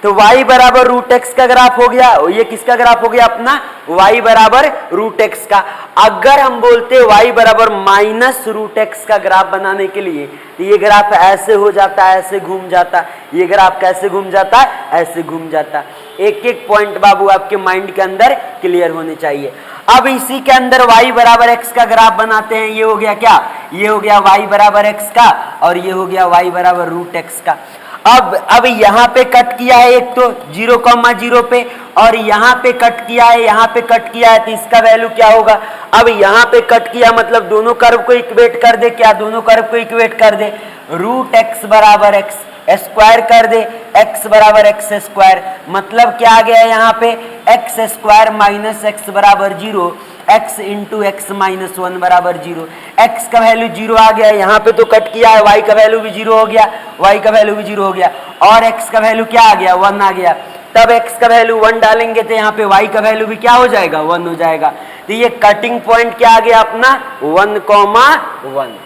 तो y बराबर √x का ग्राफ हो गया। ये किसका ग्राफ हो गया अपना? y बराबर √x का। अगर हम बोलते y बराबर -√x का ग्राफ बनाने के लिए, तो ये ग्राफ ऐसे हो जाता है, ऐसे घूम जाता। ये ग्राफ कैसे घूम जाता? ऐसे घूम जाता। एक एक पॉइंट बाबू आपके माइंड के अंदर क्लियर होने चाहिए। अब इसी के अंदर y बराबर x का ग्राफ बनाते हैं। ये हो गया क्या? ये हो गया y बराबर x का और ये हो गया y बराबर √x का। अब यहाँ पे कट किया है एक तो 0,0 पे, और यहाँ पे कट किया है, यहाँ पे कट किया है, तो इसका वैल्यू क्या होगा? अब यहाँ पे कट किया मतलब दोनों कर्व को इक्वेट कर दे। क्या? दोनों कर्व को इक्वेट कर दे। √x बराबर x स्क्वायर कर दे, x बराबर x²। मतलब क्या आ गया यहाँ पे? x² माइनस x बराबर 0, x इंटू x माइनस 1 बराबर 0। x का वैल्यू 0 आ गया। यहाँ पे तो कट किया है, y का वैल्यू भी 0 हो गया, y का वैल्यू भी 0 हो गया, और x का वैल्यू क्या आ गया? 1 आ गया। तब x का वैल्यू 1 डालेंगे तो यहाँ पे y का वैल्यू भी क्या हो जाएगा? 1 हो जाएगा। तो ये कटिंग पॉइंट क्या आ गया अपना? 1,1।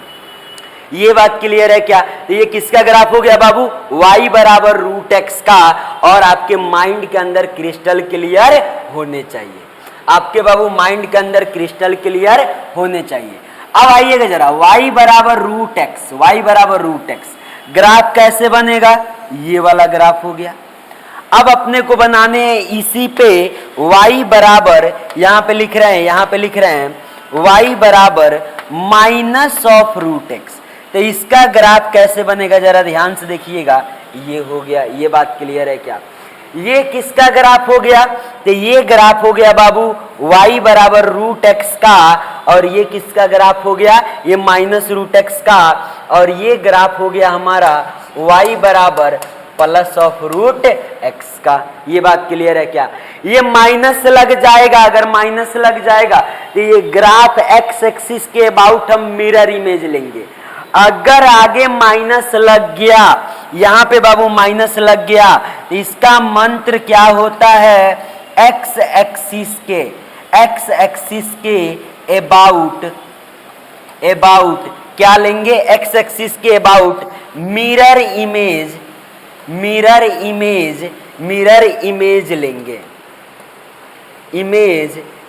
ये बात क्लियर है क्या? तो ये किसका ग्राफ हो गया बाबू? y बराबर √x का। और आपके माइंड के अंदर क्रिस्टल क्लियर होने चाहिए। आपके बाबू माइंड के अंदर क्रिस्टल क्लियर होने चाहिए। अब आइएगा जरा, y बराबर √x, y बराबर √x ग्राफ कैसे बनेगा? ये वाला ग्राफ हो गया। अब अपने को बनाने हैं इसी पे y बराबर, यहाँ पे लिख रहे हैं, यहाँ पे लिख रहे हैं y बराबर -√x। तो इसका ग्राफ कैसे बनेगा? जरा ध्यान से देखिएगा। ये हो गया। ये बात क्लियर है क्या? ये किसका ग्राफ हो गया? तो ये ग्राफ हो गया बाबू y बराबर √x का, और ये किसका ग्राफ हो गया? ये -√x का, और ये ग्राफ हो गया हमारा y बराबर +√x का। ये बात क्लियर है क्या? ये माइनस लग जाएगा। अगर माइनस लग जाएगा तो ये ग्राफ x एक्सिस के अबाउट हम मिरर इमेज लेंगे। अगर आगे माइनस लग गया यहाँ पे बाबू माइनस लग गया, तो इसका मंत्र क्या होता है, एक्स एक्सिस के अबाउट क्या लेंगे, एक्स एक्सिस के अबाउट मिरर इमेज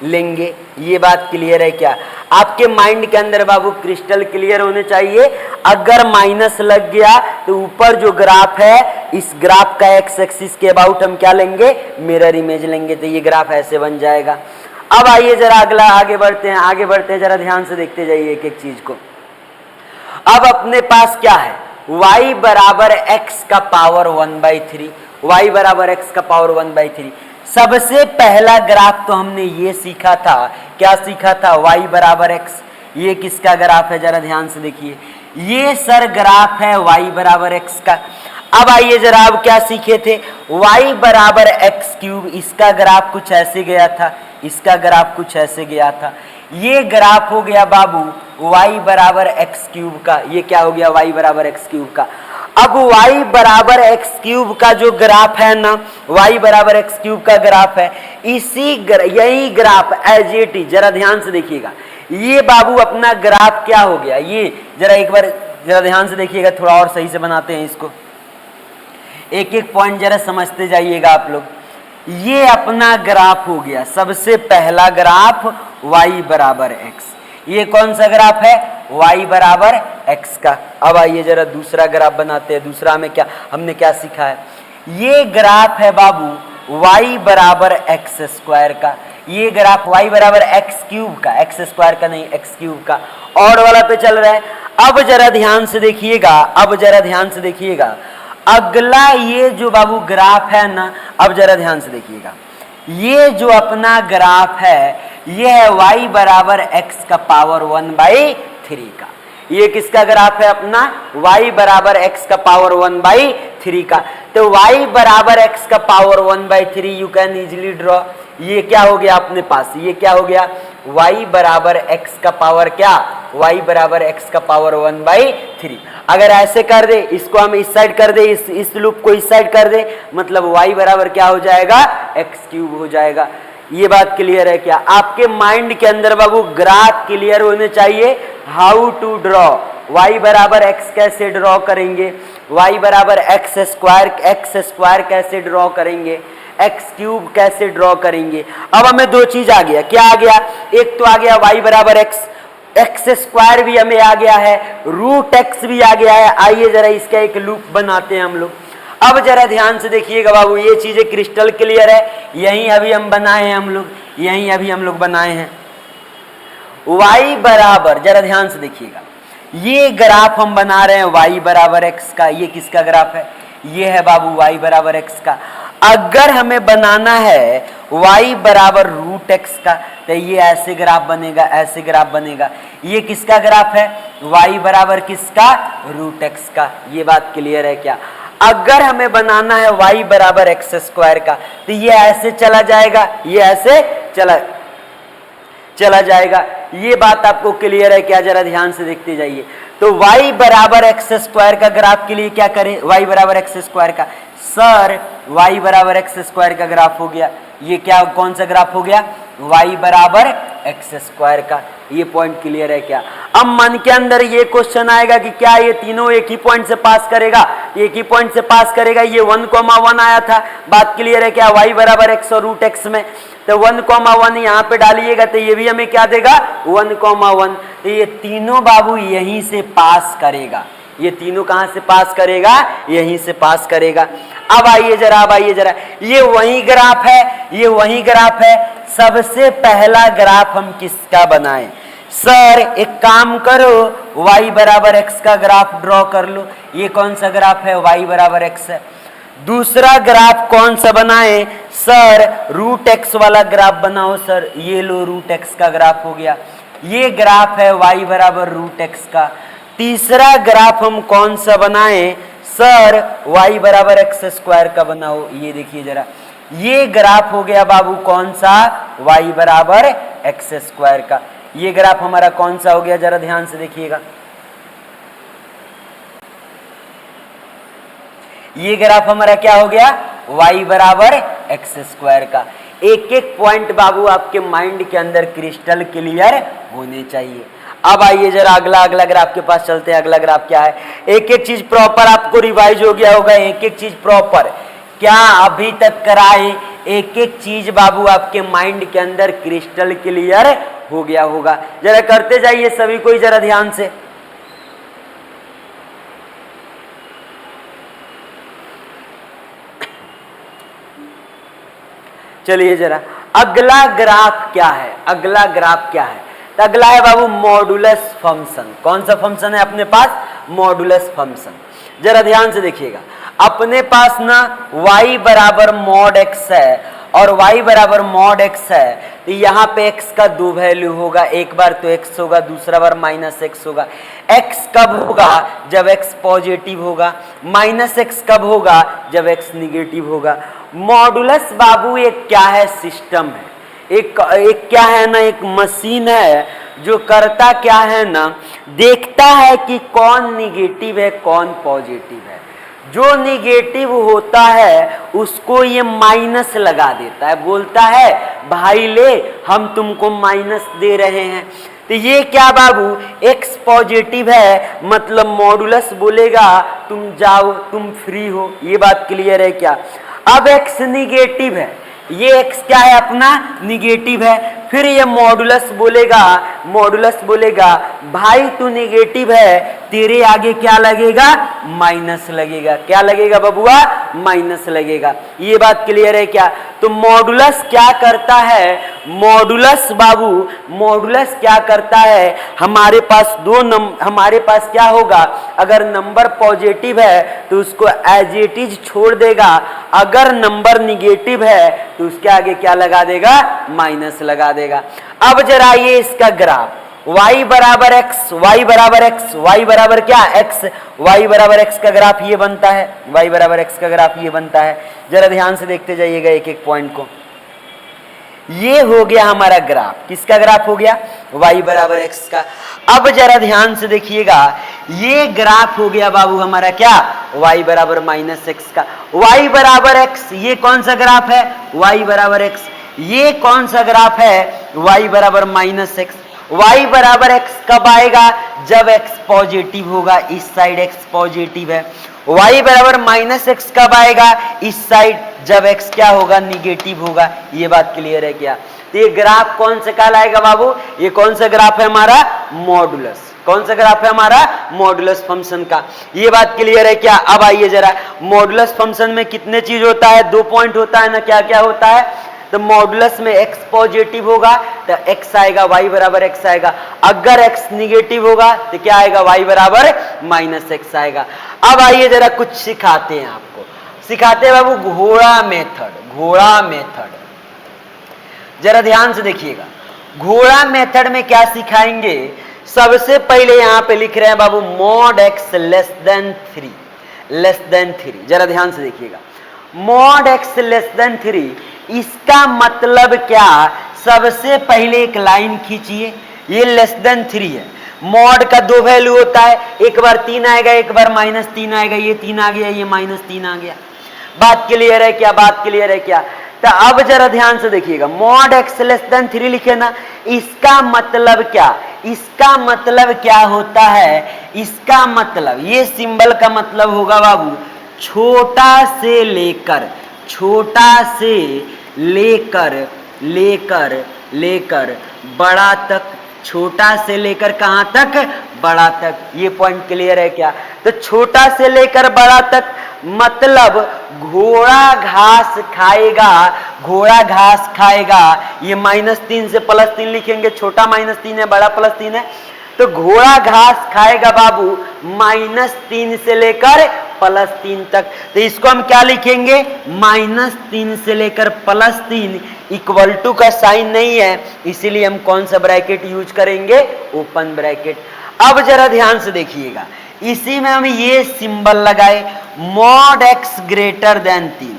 लेंगे। ये बात क्लियर है क्या? आपके माइंड के अंदर बाबू क्रिस्टल क्लियर होने चाहिए। अगर माइनस लग गया तो ऊपर जो ग्राफ है, इस ग्राफ का एक्स एक्सिस के अबाउट हम क्या लेंगे, मिरर इमेज लेंगे, तो ये ग्राफ ऐसे बन जाएगा। अब आइए जरा अगला आगे बढ़ते हैं, जरा ध्यान से देखते जाइए एक एक चीज को। अब अपने पास क्या है, y बराबर एक्स का पावर 1/3, y बराबर एक्स का पावर 1/3। सबसे पहला ग्राफ तो हमने ये सीखा था, क्या सीखा था, y बराबर एक्स। ये किसका ग्राफ है, जरा ध्यान से देखिए, ये सर ग्राफ है y बराबर एक्स का। अब आइए जरा, अब क्या सीखे थे, y बराबर एक्स क्यूब, इसका ग्राफ कुछ ऐसे गया था, इसका ग्राफ कुछ ऐसे गया था। ये ग्राफ हो गया बाबू y बराबर एक्स क्यूब का, ये क्या हो गया, y बराबर एक्स क्यूब का। अब y बराबर एक्स क्यूब का जो ग्राफ है ना, y बराबर एक्स क्यूब का ग्राफ है, यही ग्राफ एज इट इज, जरा ध्यान से देखिएगा, ये बाबू अपना ग्राफ क्या हो गया, ये जरा एक बार जरा ध्यान से देखिएगा, थोड़ा और सही से बनाते हैं इसको, एक एक पॉइंट जरा समझते जाइएगा आप लोग। ये अपना ग्राफ हो गया, सबसे पहला ग्राफ y बराबर एक्स, ये कौन सा ग्राफ है, y बराबर एक्स का। अब आइए जरा दूसरा ग्राफ बनाते हैं। दूसरा में क्या हमने क्या सीखा है, ये ग्राफ है बाबू y बराबर एक्स स्क्वायर का, ये ग्राफ y बराबर एक्स क्यूब का, एक्स स्क्वायर का नहीं, एक्स क्यूब का, और वाला पे चल रहा है। अब जरा ध्यान से देखिएगा, अगला ये जो बाबू ग्राफ है ना, अब जरा ध्यान से देखिएगा, ये जो अपना ग्राफ है, ये है y बराबर एक्स का पावर 1/3 का। ये किसका ग्राफ है, अपना y बराबर एक्स का पावर 1/3 का। तो y बराबर एक्स का power 1/3 you can easily draw, ये क्या हो गया अपने पास, ये क्या हो गया, y बराबर एक्स का पावर क्या, y बराबर एक्स का पावर 1/3। अगर ऐसे कर दे, इसको हम इस साइड कर दे, इस लूप को इस साइड कर दे, मतलब y बराबर क्या हो जाएगा, एक्स क्यूब हो जाएगा। ये बात क्लियर है क्या? आपके माइंड के अंदर बाबू ग्राफ क्लियर होने चाहिए, हाउ टू ड्रॉ, y बराबर एक्स कैसे ड्रॉ करेंगे, y बराबर एक्स स्क्वायर कैसे ड्रॉ करेंगे, एक्स क्यूब कैसे ड्रॉ करेंगे। अब हमें दो चीज आ गया, क्या आ गया, एक तो आ गया y बराबर एक्स स्क्वायर भी हमें आ गया है, रूट एक्स भी आ गया है। आइए जरा इसका एक लूप बनाते हैं हम लोग। अब जरा ध्यान से देखिएगा बाबू, ये चीजें क्रिस्टल क्लियर है, यही अभी हम बनाए हैं y बराबर, जरा ध्यान से देखिएगा, ये ग्राफ हम बना रहे हैं y बराबर एक्स का। ये किसका ग्राफ है, ये है बाबू y बराबर एक्स का। अगर हमें बनाना है y बराबर रूट एक्स का, तो ये ऐसे ग्राफ बनेगा, ये किसका ग्राफ है, y बराबर किसका, रूट एक्स का। ये बात क्लियर है क्या? अगर हमें बनाना है y बराबर एक्स स्क्वायर का, तो ये ऐसे चला जाएगा, ये ऐसे चला जाएगा। ये बात आपको क्लियर है क्या? जरा ध्यान से देखते जाइए। तो y बराबर एक्स स्क्वायर का ग्राफ के लिए क्या करें, y बराबर एक्स स्क्वायर का, सर y बराबर एक्स स्क्वायर का ग्राफ हो गया, ये क्या, कौन सा ग्राफ हो गया, y बराबर एक्स स्क्वायर का। ये पॉइंट क्लियर है क्या? अब मन के अंदर ये क्वेश्चन आएगा कि क्या ये तीनों एक ही पॉइंट से पास करेगा, एक ही पॉइंट से पास करेगा। ये 1,1 आया था, बात क्लियर है क्या, y बराबर एक्स और रूट एक्स में, तो 1,1 यहाँ पे डालिएगा, तो ये भी हमें क्या देगा, 1,1। तो ये तीनों बाबू यहीं से पास करेगा, ये तीनों कहां से पास करेगा, यहीं से पास करेगा। अब आइए जरा, ये वही ग्राफ है, सबसे पहला ग्राफ हम किसका बनाएं, सर एक काम करो, y बराबर एक्स का ग्राफ ड्रॉ कर लो। ये कौन सा ग्राफ है, y बराबर एक्स है। दूसरा ग्राफ कौन सा बनाएं, सर रूट एक्स वाला ग्राफ बनाओ। सर ये लो, रूट एक्स का ग्राफ हो गया, ये ग्राफ है y बराबर रूट एक्स का। तीसरा ग्राफ हम कौन सा बनाएं, सर y बराबर एक्स स्क्वायर का बनाओ। ये देखिए जरा, ये ग्राफ हो गया बाबू कौन सा, y बराबर एक्स स्क्वायर का। ये ग्राफ हमारा कौन सा हो गया, जरा ध्यान से देखिएगा। ये ग्राफ हमारा क्या हो गया, y बराबर एक्स स्क्वायर का। एक एक पॉइंट बाबू आपके माइंड के अंदर क्रिस्टल क्लियर होने चाहिए। अब आइए जरा अगला ग्राफ के पास चलते हैं। अगला ग्राफ क्या है, एक एक चीज प्रॉपर आपको रिवाइज हो गया होगा, एक एक चीज प्रॉपर क्या अभी तक कराए, एक एक चीज बाबू आपके माइंड के अंदर क्रिस्टल क्लियर हो गया होगा। जरा करते जाइए सभी कोई जरा ध्यान से। चलिए जरा अगला ग्राफ क्या है, अगला ग्राफ क्या है, तो अगला है बाबू मॉडुलस फंक्शन। कौन सा फंक्शन है अपने पास, मॉडुलस फंक्शन। जरा ध्यान से देखिएगा, अपने पास ना y बराबर मॉड x है और y बराबर मॉड x है, तो यहाँ पे x का दो वैल्यू होगा, एक बार तो x होगा, दूसरा बार माइनस x होगा। x कब होगा, जब x पॉजिटिव होगा, माइनस x कब होगा, जब x निगेटिव होगा। मॉडुलस बाबू एक क्या है, सिस्टम है, एक क्या है ना, एक मशीन है जो करता क्या है ना, देखता है कि कौन निगेटिव है कौन पॉजिटिव है। जो निगेटिव होता है उसको ये माइनस लगा देता है, बोलता है भाई ले हम तुमको माइनस दे रहे हैं। तो ये क्या बाबू, x पॉजिटिव है, मतलब मॉडुलस बोलेगा तुम जाओ तुम फ्री हो। ये बात क्लियर है क्या। अब x निगेटिव है, ये x क्या है अपना, निगेटिव है, फिर ये मॉडुलस बोलेगा भाई तू निगेटिव है, तेरे आगे क्या लगेगा, माइनस लगेगा। क्या लगेगा बबुआ, माइनस लगेगा। ये बात क्लियर है क्या। तो मॉडुलस क्या करता है, मॉडुलस बाबू, मॉडुलस क्या करता है, हमारे पास हमारे पास क्या होगा, अगर नंबर पॉजिटिव है तो उसको एज इट इज छोड़ देगा, अगर नंबर निगेटिव है तो उसके आगे क्या लगा देगा, माइनस लगा देगा। अब जरा ये इसका ग्राफ y बराबर x, y बराबर x, y बराबर क्या x, y बराबर x का ग्राफ ये बनता है, y बराबर x का ग्राफ ये बनता है। जरा ध्यान से देखते जाइएगा एक एक पॉइंट को। ये हो गया हमारा ग्राफ, किसका ग्राफ हो गया, y बराबर x का। अब जरा ध्यान से देखिएगा, ये ग्राफ हो गया बाबू हमारा क्या, y बराबर माइनस x का। y बराबर x, ये कौन सा ग्राफ है, y बराबर x। ये कौन सा ग्राफ है, y बराबर माइनस x। y बराबर x कब आएगा, जब x पॉजिटिव होगा, इस साइड x पॉजिटिव है। y बराबर माइनस x कब आएगा, इस साइड, जब x क्या होगा, निगेटिव होगा। ये बात क्लियर है क्या। तो ये ग्राफ कौन सा कहलाएगा बाबू, ये कौन सा ग्राफ है हमारा, मॉडुलस। कौन सा ग्राफ है हमारा, मॉडुलस फंक्शन का। ये बात क्लियर है क्या। अब आइए जरा, मॉडुलस फंक्शन में कितने चीज होता है, दो पॉइंट होता है ना, क्या क्या होता है। तो मॉडुलस में x पॉजिटिव होगा तो x आएगा, y बराबर x आएगा। अगर x निगेटिव होगा तो क्या आएगा, y बराबर माइनस x आएगा। अब आइए जरा कुछ सिखाते हैं आपको, सिखाते हैं बाबू घोड़ा मेथड। घोड़ा मेथड जरा ध्यान से देखिएगा, घोड़ा मेथड में क्या सिखाएंगे। सबसे पहले यहां पे लिख रहे हैं बाबू mod x less than 3, less than 3। जरा ध्यान से देखिएगा, मॉड x लेस देन 3, इसका मतलब क्या। सबसे पहले एक लाइन खींचिए, ये लेस देन 3 है। मॉड का दो वैल्यू होता है, एक बार 3 आएगा, एक बार माइनस 3 आएगा। ये 3 आ गया, ये माइनस 3 आ गया। बात क्लियर है क्या, बात क्लियर है क्या। तो अब जरा ध्यान से देखिएगा, मॉड x लेस देन 3 लिखे ना, इसका मतलब क्या, इसका मतलब क्या होता है। इसका मतलब, ये सिंबल का मतलब होगा बाबू छोटा से लेकर, छोटा से लेकर लेकर लेकर बड़ा तक, छोटा से लेकर कहां तक, बड़ा तक। ये पॉइंट क्लियर है क्या। तो छोटा से लेकर बड़ा तक मतलब घोड़ा घास खाएगा, घोड़ा घास खाएगा। ये -3 से +3 लिखेंगे, छोटा -3 है, बड़ा +3 है। तो घोड़ा घास खाएगा बाबू -3 से लेकर +3 तक। तो इसको हम क्या लिखेंगे, -3 से लेकर +3 इक्वल टू का साइन नहीं है, इसीलिए हम कौन सा ब्रैकेट यूज करेंगे, ओपन ब्रैकेट। अब जरा ध्यान से देखिएगा, इसी में हम ये सिंबल लगाए मॉड x ग्रेटर देन 3।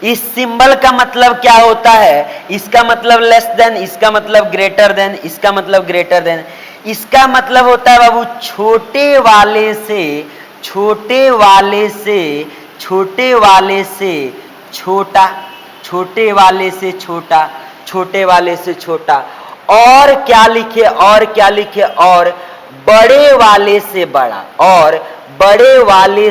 इस सिंबल का मतलब क्या होता है, इसका मतलब लेस देन, इसका मतलब ग्रेटर देन, इसका मतलब ग्रेटर देन। इसका मतलब होता है बाबू छोटे वाले से छोटे वाले से छोटा, छोटे वाले से छोटा, छोटे वाले से छोटा, और क्या लिखे, और क्या लिखे, और बड़े वाले से बड़ा, और बड़े वाले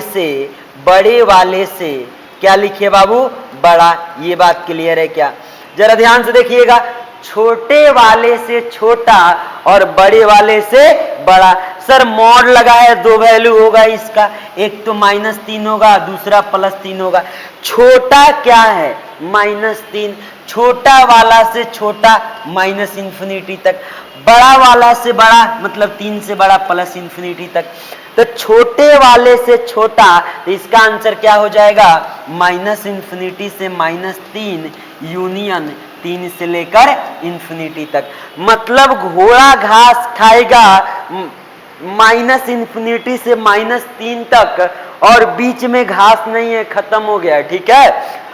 से क्या लिखे बाबू, बड़ा। ये बात क्लियर है क्या? जरा ध्यान से देखिएगा, छोटे वाले से छोटा और बड़े वाले से बड़ा। सर मॉड लगा है, दो वैल्यू होगा इसका, एक तो -3 होगा, दूसरा +3 होगा। छोटा क्या है, -3, छोटा वाला से छोटा -∞ तक, बड़ा वाला से बड़ा मतलब 3 से बड़ा +∞ तक। तो छोटे वाले से छोटा, तो इसका आंसर क्या हो जाएगा, -∞ से -3 यूनियन 3 से लेकर ∞ तक। मतलब घोड़ा घास खाएगा -∞ से -3 तक, और बीच में घास नहीं है, खत्म हो गया, ठीक है।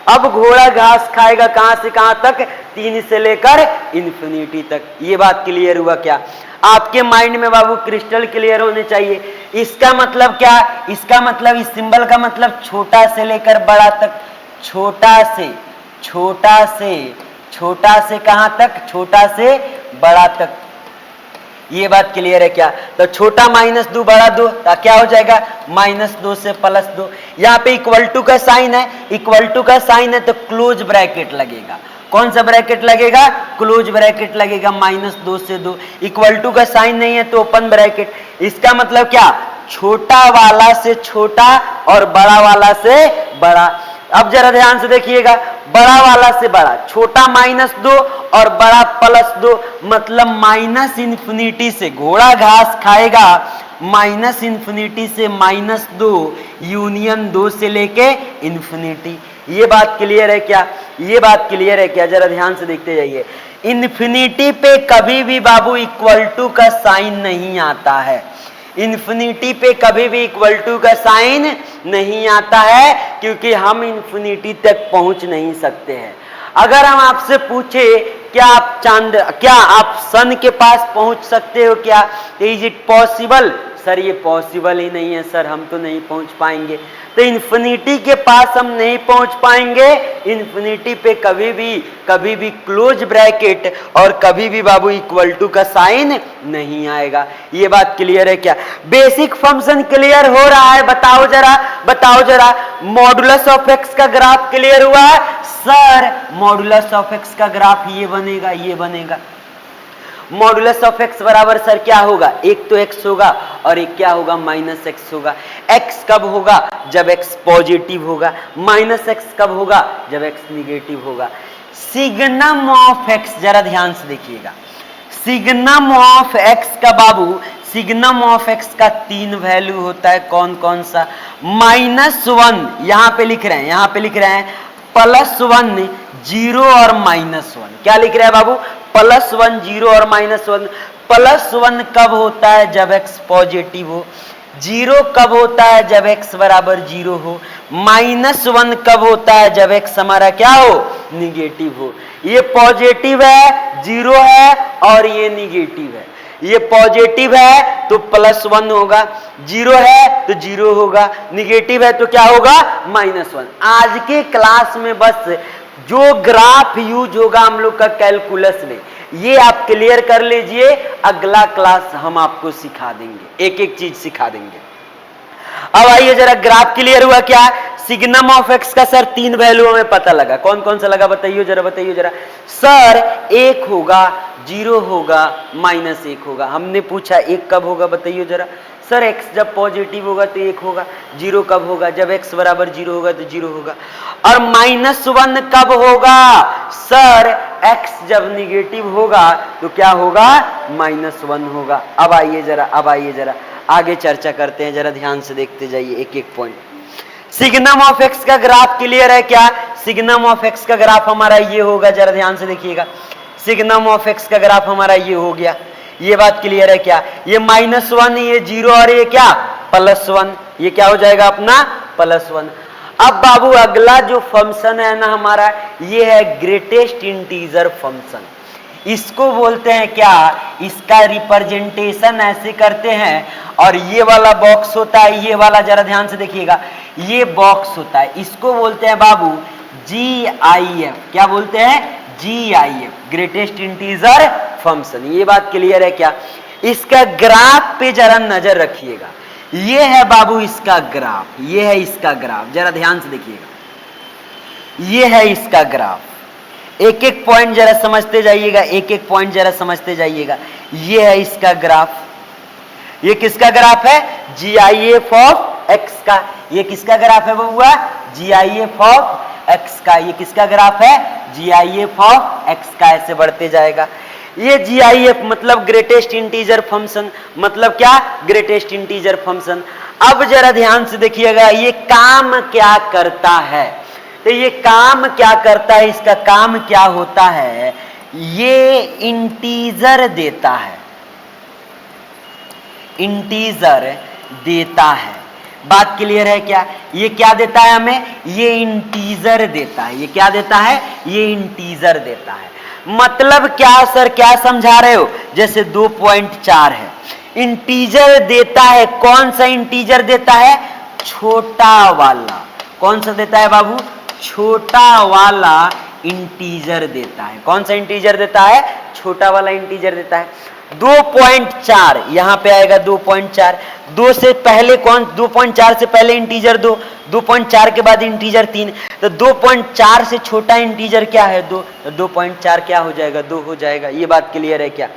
अब घोड़ा घास खाएगा कहां से कहां तक, 3 से लेकर ∞ तक। ये बात क्लियर हुआ क्या? आपके माइंड में बाबू क्रिस्टल क्लियर होने चाहिए। इसका मतलब क्या, इसका मतलब इस सिंबल का मतलब छोटा से लेकर बड़ा तक, छोटा से कहां तक, छोटा से बड़ा तक। ये बात क्लियर है क्या? तो छोटा -2 बड़ा 2, तो क्या हो जाएगा, -2 से +2। यहाँ पे इक्वल टू का साइन है, इक्वल टू का साइन है तो क्लोज ब्रैकेट लगेगा। कौन सा ब्रैकेट लगेगा, क्लोज ब्रैकेट लगेगा। -2 से 2, इक्वल टू का साइन नहीं है तो ओपन ब्रैकेट। इसका मतलब क्या, छोटा वाला से छोटा और बड़ा वाला से बड़ा। अब जरा ध्यान से देखिएगा, बड़ा वाला से बड़ा, छोटा -2 और बड़ा +2, मतलब -∞ से घोड़ा घास खाएगा -∞ से -2 यूनियन 2 से लेके ∞। ये बात क्लियर है क्या? ये बात क्लियर है क्या? जरा ध्यान से देखते जाइए। ∞ पे कभी भी बाबू इक्वल टू का साइन नहीं आता है, ∞ पे कभी भी इक्वल टू का साइन नहीं आता है, क्योंकि हम ∞ तक पहुंच नहीं सकते हैं। अगर हम आपसे पूछे क्या आप सन के पास पहुंच सकते हो क्या, इज इट पॉसिबल? सर ये पॉसिबल ही नहीं है सर, हम तो नहीं पहुंच पाएंगे। तो ∞ के पास हम नहीं पहुंच पाएंगे, ∞ पे कभी भी क्लोज ब्रैकेट और कभी भी बाबू इक्वल टू का साइन नहीं आएगा। ये बात क्लियर है क्या? बेसिक फंक्शन क्लियर हो रहा है? बताओ जरा मॉडुलस ऑफ x का ग्राफ क्लियर हुआ? सर मॉडुलस ऑफ x का ग्राफ ये बनेगा। मॉडुलस ऑफ x बराबर सर क्या होगा, एक तो x होगा और एक क्या होगा, -x होगा। x कब होगा, जब x पॉजिटिव होगा। -x कब होगा, जब x निगेटिव होगा। सिग्नम ऑफ x, जरा ध्यान से देखिएगा, सिग्नम ऑफ x का बाबू, सिग्नम ऑफ x का 3 वैल्यू होता है। कौन कौन सा? -1 यहाँ पे लिख रहे हैं, +1 0 और -1। क्या लिख रहे हैं बाबू, +1 0 और -1। +1 कब होता है, जब x पॉजिटिव हो। 0 कब होता है, जब x बराबर 0 हो। -1 कब होता है, जब x हमारा क्या हो, निगेटिव हो। ये पॉजिटिव है, 0 है, और ये निगेटिव है। ये पॉजिटिव है तो +1 होगा, 0 है तो 0 होगा, निगेटिव है तो क्या होगा, -1। आज के क्लास में बस जो ग्राफ यूज होगा हम लोग का कैलकुलस में, ये आप क्लियर कर लीजिए। अगला क्लास हम आपको सिखा देंगे, एक एक चीज सिखा देंगे। अब आइए जरा ग्राफ क्लियर हुआ क्या? सिग्नम ऑफ x का सर 3 वैल्यू हमें पता लगा। कौन कौन सा लगा, बताइए जरा। सर 1 होगा, 0 होगा, -1 होगा। हमने पूछा 1 कब होगा, बताइए जरा। सर x जब पॉजिटिव होगा तो 1 होगा। 0 कब होगा, जब x बराबर 0 होगा तो 0 होगा। और -1 कब होगा, सर x जब निगेटिव होगा तो क्या होगा, -1 होगा। अब आइए जरा आगे चर्चा करते हैं। जरा ध्यान से देखते जाइए एक एक पॉइंट। सिग्नम ऑफ x का ग्राफ क्लियर है क्या? सिग्नम ऑफ x का ग्राफ हमारा ये होगा, जरा ध्यान से देखिएगा। सिग्नम ऑफ x का ग्राफ हमारा ये हो गया। ये बात क्लियर है क्या? ये -1, ये 0 और ये क्या, +1। ये क्या हो जाएगा अपना, +1। अब बाबू अगला जो फंक्शन है ना हमारा, ये है ग्रेटेस्ट इंटीजर फंक्शन। इसको बोलते हैं क्या, इसका रिप्रेजेंटेशन ऐसे करते हैं, और ये वाला बॉक्स होता है, ये वाला जरा ध्यान से देखिएगा, ये बॉक्स होता है, इसको बोलते हैं बाबू GIF। क्या बोलते हैं? GIF, greatest integer function. ये बात क्लियर है क्या? इसका ग्राफ पे जरा नजर रखिएगा, ये है बाबू इसका ग्राफ, ये है इसका ग्राफ, जरा ध्यान से देखिएगा, ये है इसका ग्राफ। एक एक पॉइंट जरा समझते जाइएगा, एक एक पॉइंट जरा समझते जाइएगा। ये है इसका ग्राफ, ये किसका ग्राफ है? GIF ऑफ x का। ये किसका ग्राफ है बबुआ? GIF ऑफ x का। ये किसका ग्राफ है? GIF ऑफ x का। ऐसे बढ़ते जाएगा। ये GIF मतलब ग्रेटेस्ट इंटीजर फंक्शन, मतलब क्या? Greatest integer function. अब जरा ध्यान से देखिएगा, ये काम क्या करता है, तो ये काम क्या करता है, इसका काम क्या होता है, ये इंटीजर देता है, इंटीजर देता है। बात क्लियर है क्या? ये क्या देता है हमें? ये इंटीजर देता है। ये क्या देता है? ये इंटीजर देता है। मतलब क्या सर, क्या समझा रहे हो? जैसे 2.4 है, इंटीजर देता है। कौन सा इंटीजर देता है? छोटा वाला। कौन सा देता है बाबू? छोटा वाला इंटीजर देता है। कौन सा इंटीजर देता है? छोटा वाला इंटीजर देता है। 2.4 यहां पे आएगा, 2.4। 2 से पहले कौन? 2.4 से पहले इंटीजर 2, 2.4 के बाद इंटीजर 3, तो 2.4 से छोटा इंटीजर क्या है? 2, तो 2.4 क्या हो जाएगा? 2 हो जाएगा। ये बात क्लियर है क्या?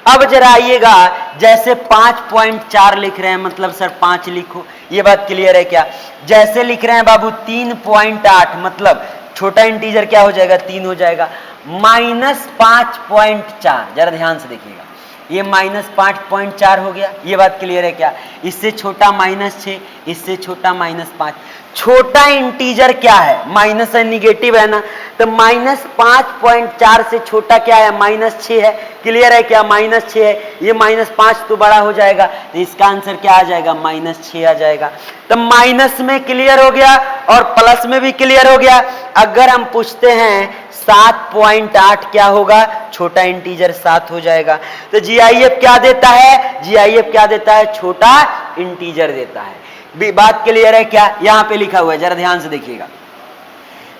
अब जरा आइएगा, जैसे 5.4 लिख रहे हैं, मतलब सर 5 लिखो, ये बात क्लियर है क्या? जैसे लिख रहे हैं बाबू 3.8, मतलब छोटा इंटीजर क्या हो जाएगा? 3 हो जाएगा। -5.4, जरा ध्यान से देखिएगा, ये -5.4 हो गया। ये बात क्लियर है क्या? इससे छोटा -6, इससे छोटा -5। छोटा इंटीजर क्या है? माइनस है, निगेटिव है ना, तो -5.4 से छोटा क्या है? -6 है। क्लियर है क्या? -6 है। ये -5 तो बड़ा हो जाएगा, तो इसका आंसर क्या आ जाएगा? -6 आ जाएगा। तो माइनस में क्लियर हो गया और प्लस में भी क्लियर हो गया। अगर हम पूछते हैं 7.8 क्या होगा? छोटा इंटीजर 7 हो जाएगा। तो GIF क्या देता है? GIF क्या देता है? छोटा इंटीजर देता है। बात क्लियर है क्या? यहां पे लिखा हुआ है, जरा ध्यान से देखिएगा,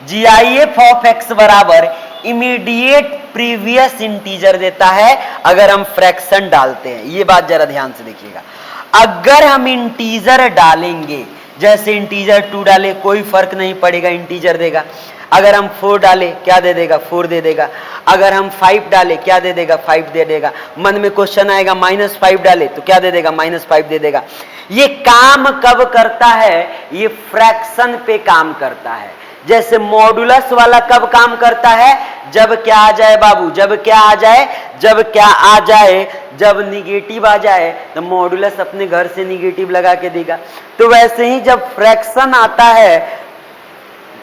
GIF ऑफ x बराबर इमीडिएट प्रीवियस इंटीजर देता है अगर हम फ्रैक्शन डालते हैं। ये बात जरा ध्यान से देखिएगा, अगर हम इंटीजर डालेंगे, जैसे इंटीजर 2 डाले, कोई फर्क नहीं पड़ेगा, इंटीजर देगा। अगर हम 4 डाले, क्या दे देगा? 4 दे देगा। अगर हम 5 डाले, क्या दे देगा? 5 दे देगा। मन में क्वेश्चन आएगा, -5 डाले तो क्या दे देगा? -5 दे देगा। ये काम कब करता है? ये फ्रैक्शन पे काम करता है। जैसे मॉडुलस वाला कब काम करता है? जब क्या आ जाए बाबू? जब क्या आ जाए? जब क्या आ जाए? जब निगेटिव आ जाए तो मॉडुलस अपने घर से निगेटिव लगा के देगा। तो वैसे ही जब फ्रैक्शन आता है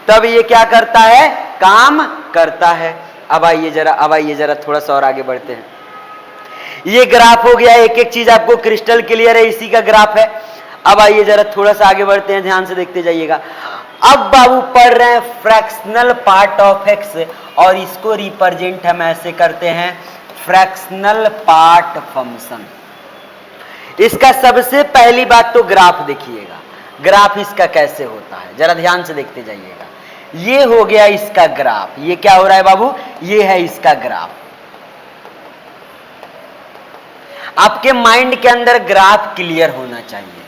तब ये क्या करता है? काम करता है। अब आइए जरा थोड़ा सा और आगे बढ़ते हैं। ये ग्राफ हो गया, एक एक चीज आपको क्रिस्टल क्लियर है, इसी का ग्राफ है। अब आइए जरा थोड़ा सा आगे बढ़ते हैं, ध्यान से देखते जाइएगा। अब बाबू पढ़ रहे हैं फ्रैक्शनल पार्ट ऑफ एक्स, और इसको रिप्रेजेंट हम ऐसे करते हैं, फ्रैक्शनल पार्ट फंक्शन। इसका सबसे पहली बात तो ग्राफ देखिएगा, ग्राफ इसका कैसे होता है, जरा ध्यान से देखते जाइएगा। ये हो गया इसका ग्राफ। ये क्या हो रहा है बाबू? ये है इसका ग्राफ। आपके माइंड के अंदर ग्राफ क्लियर होना चाहिए।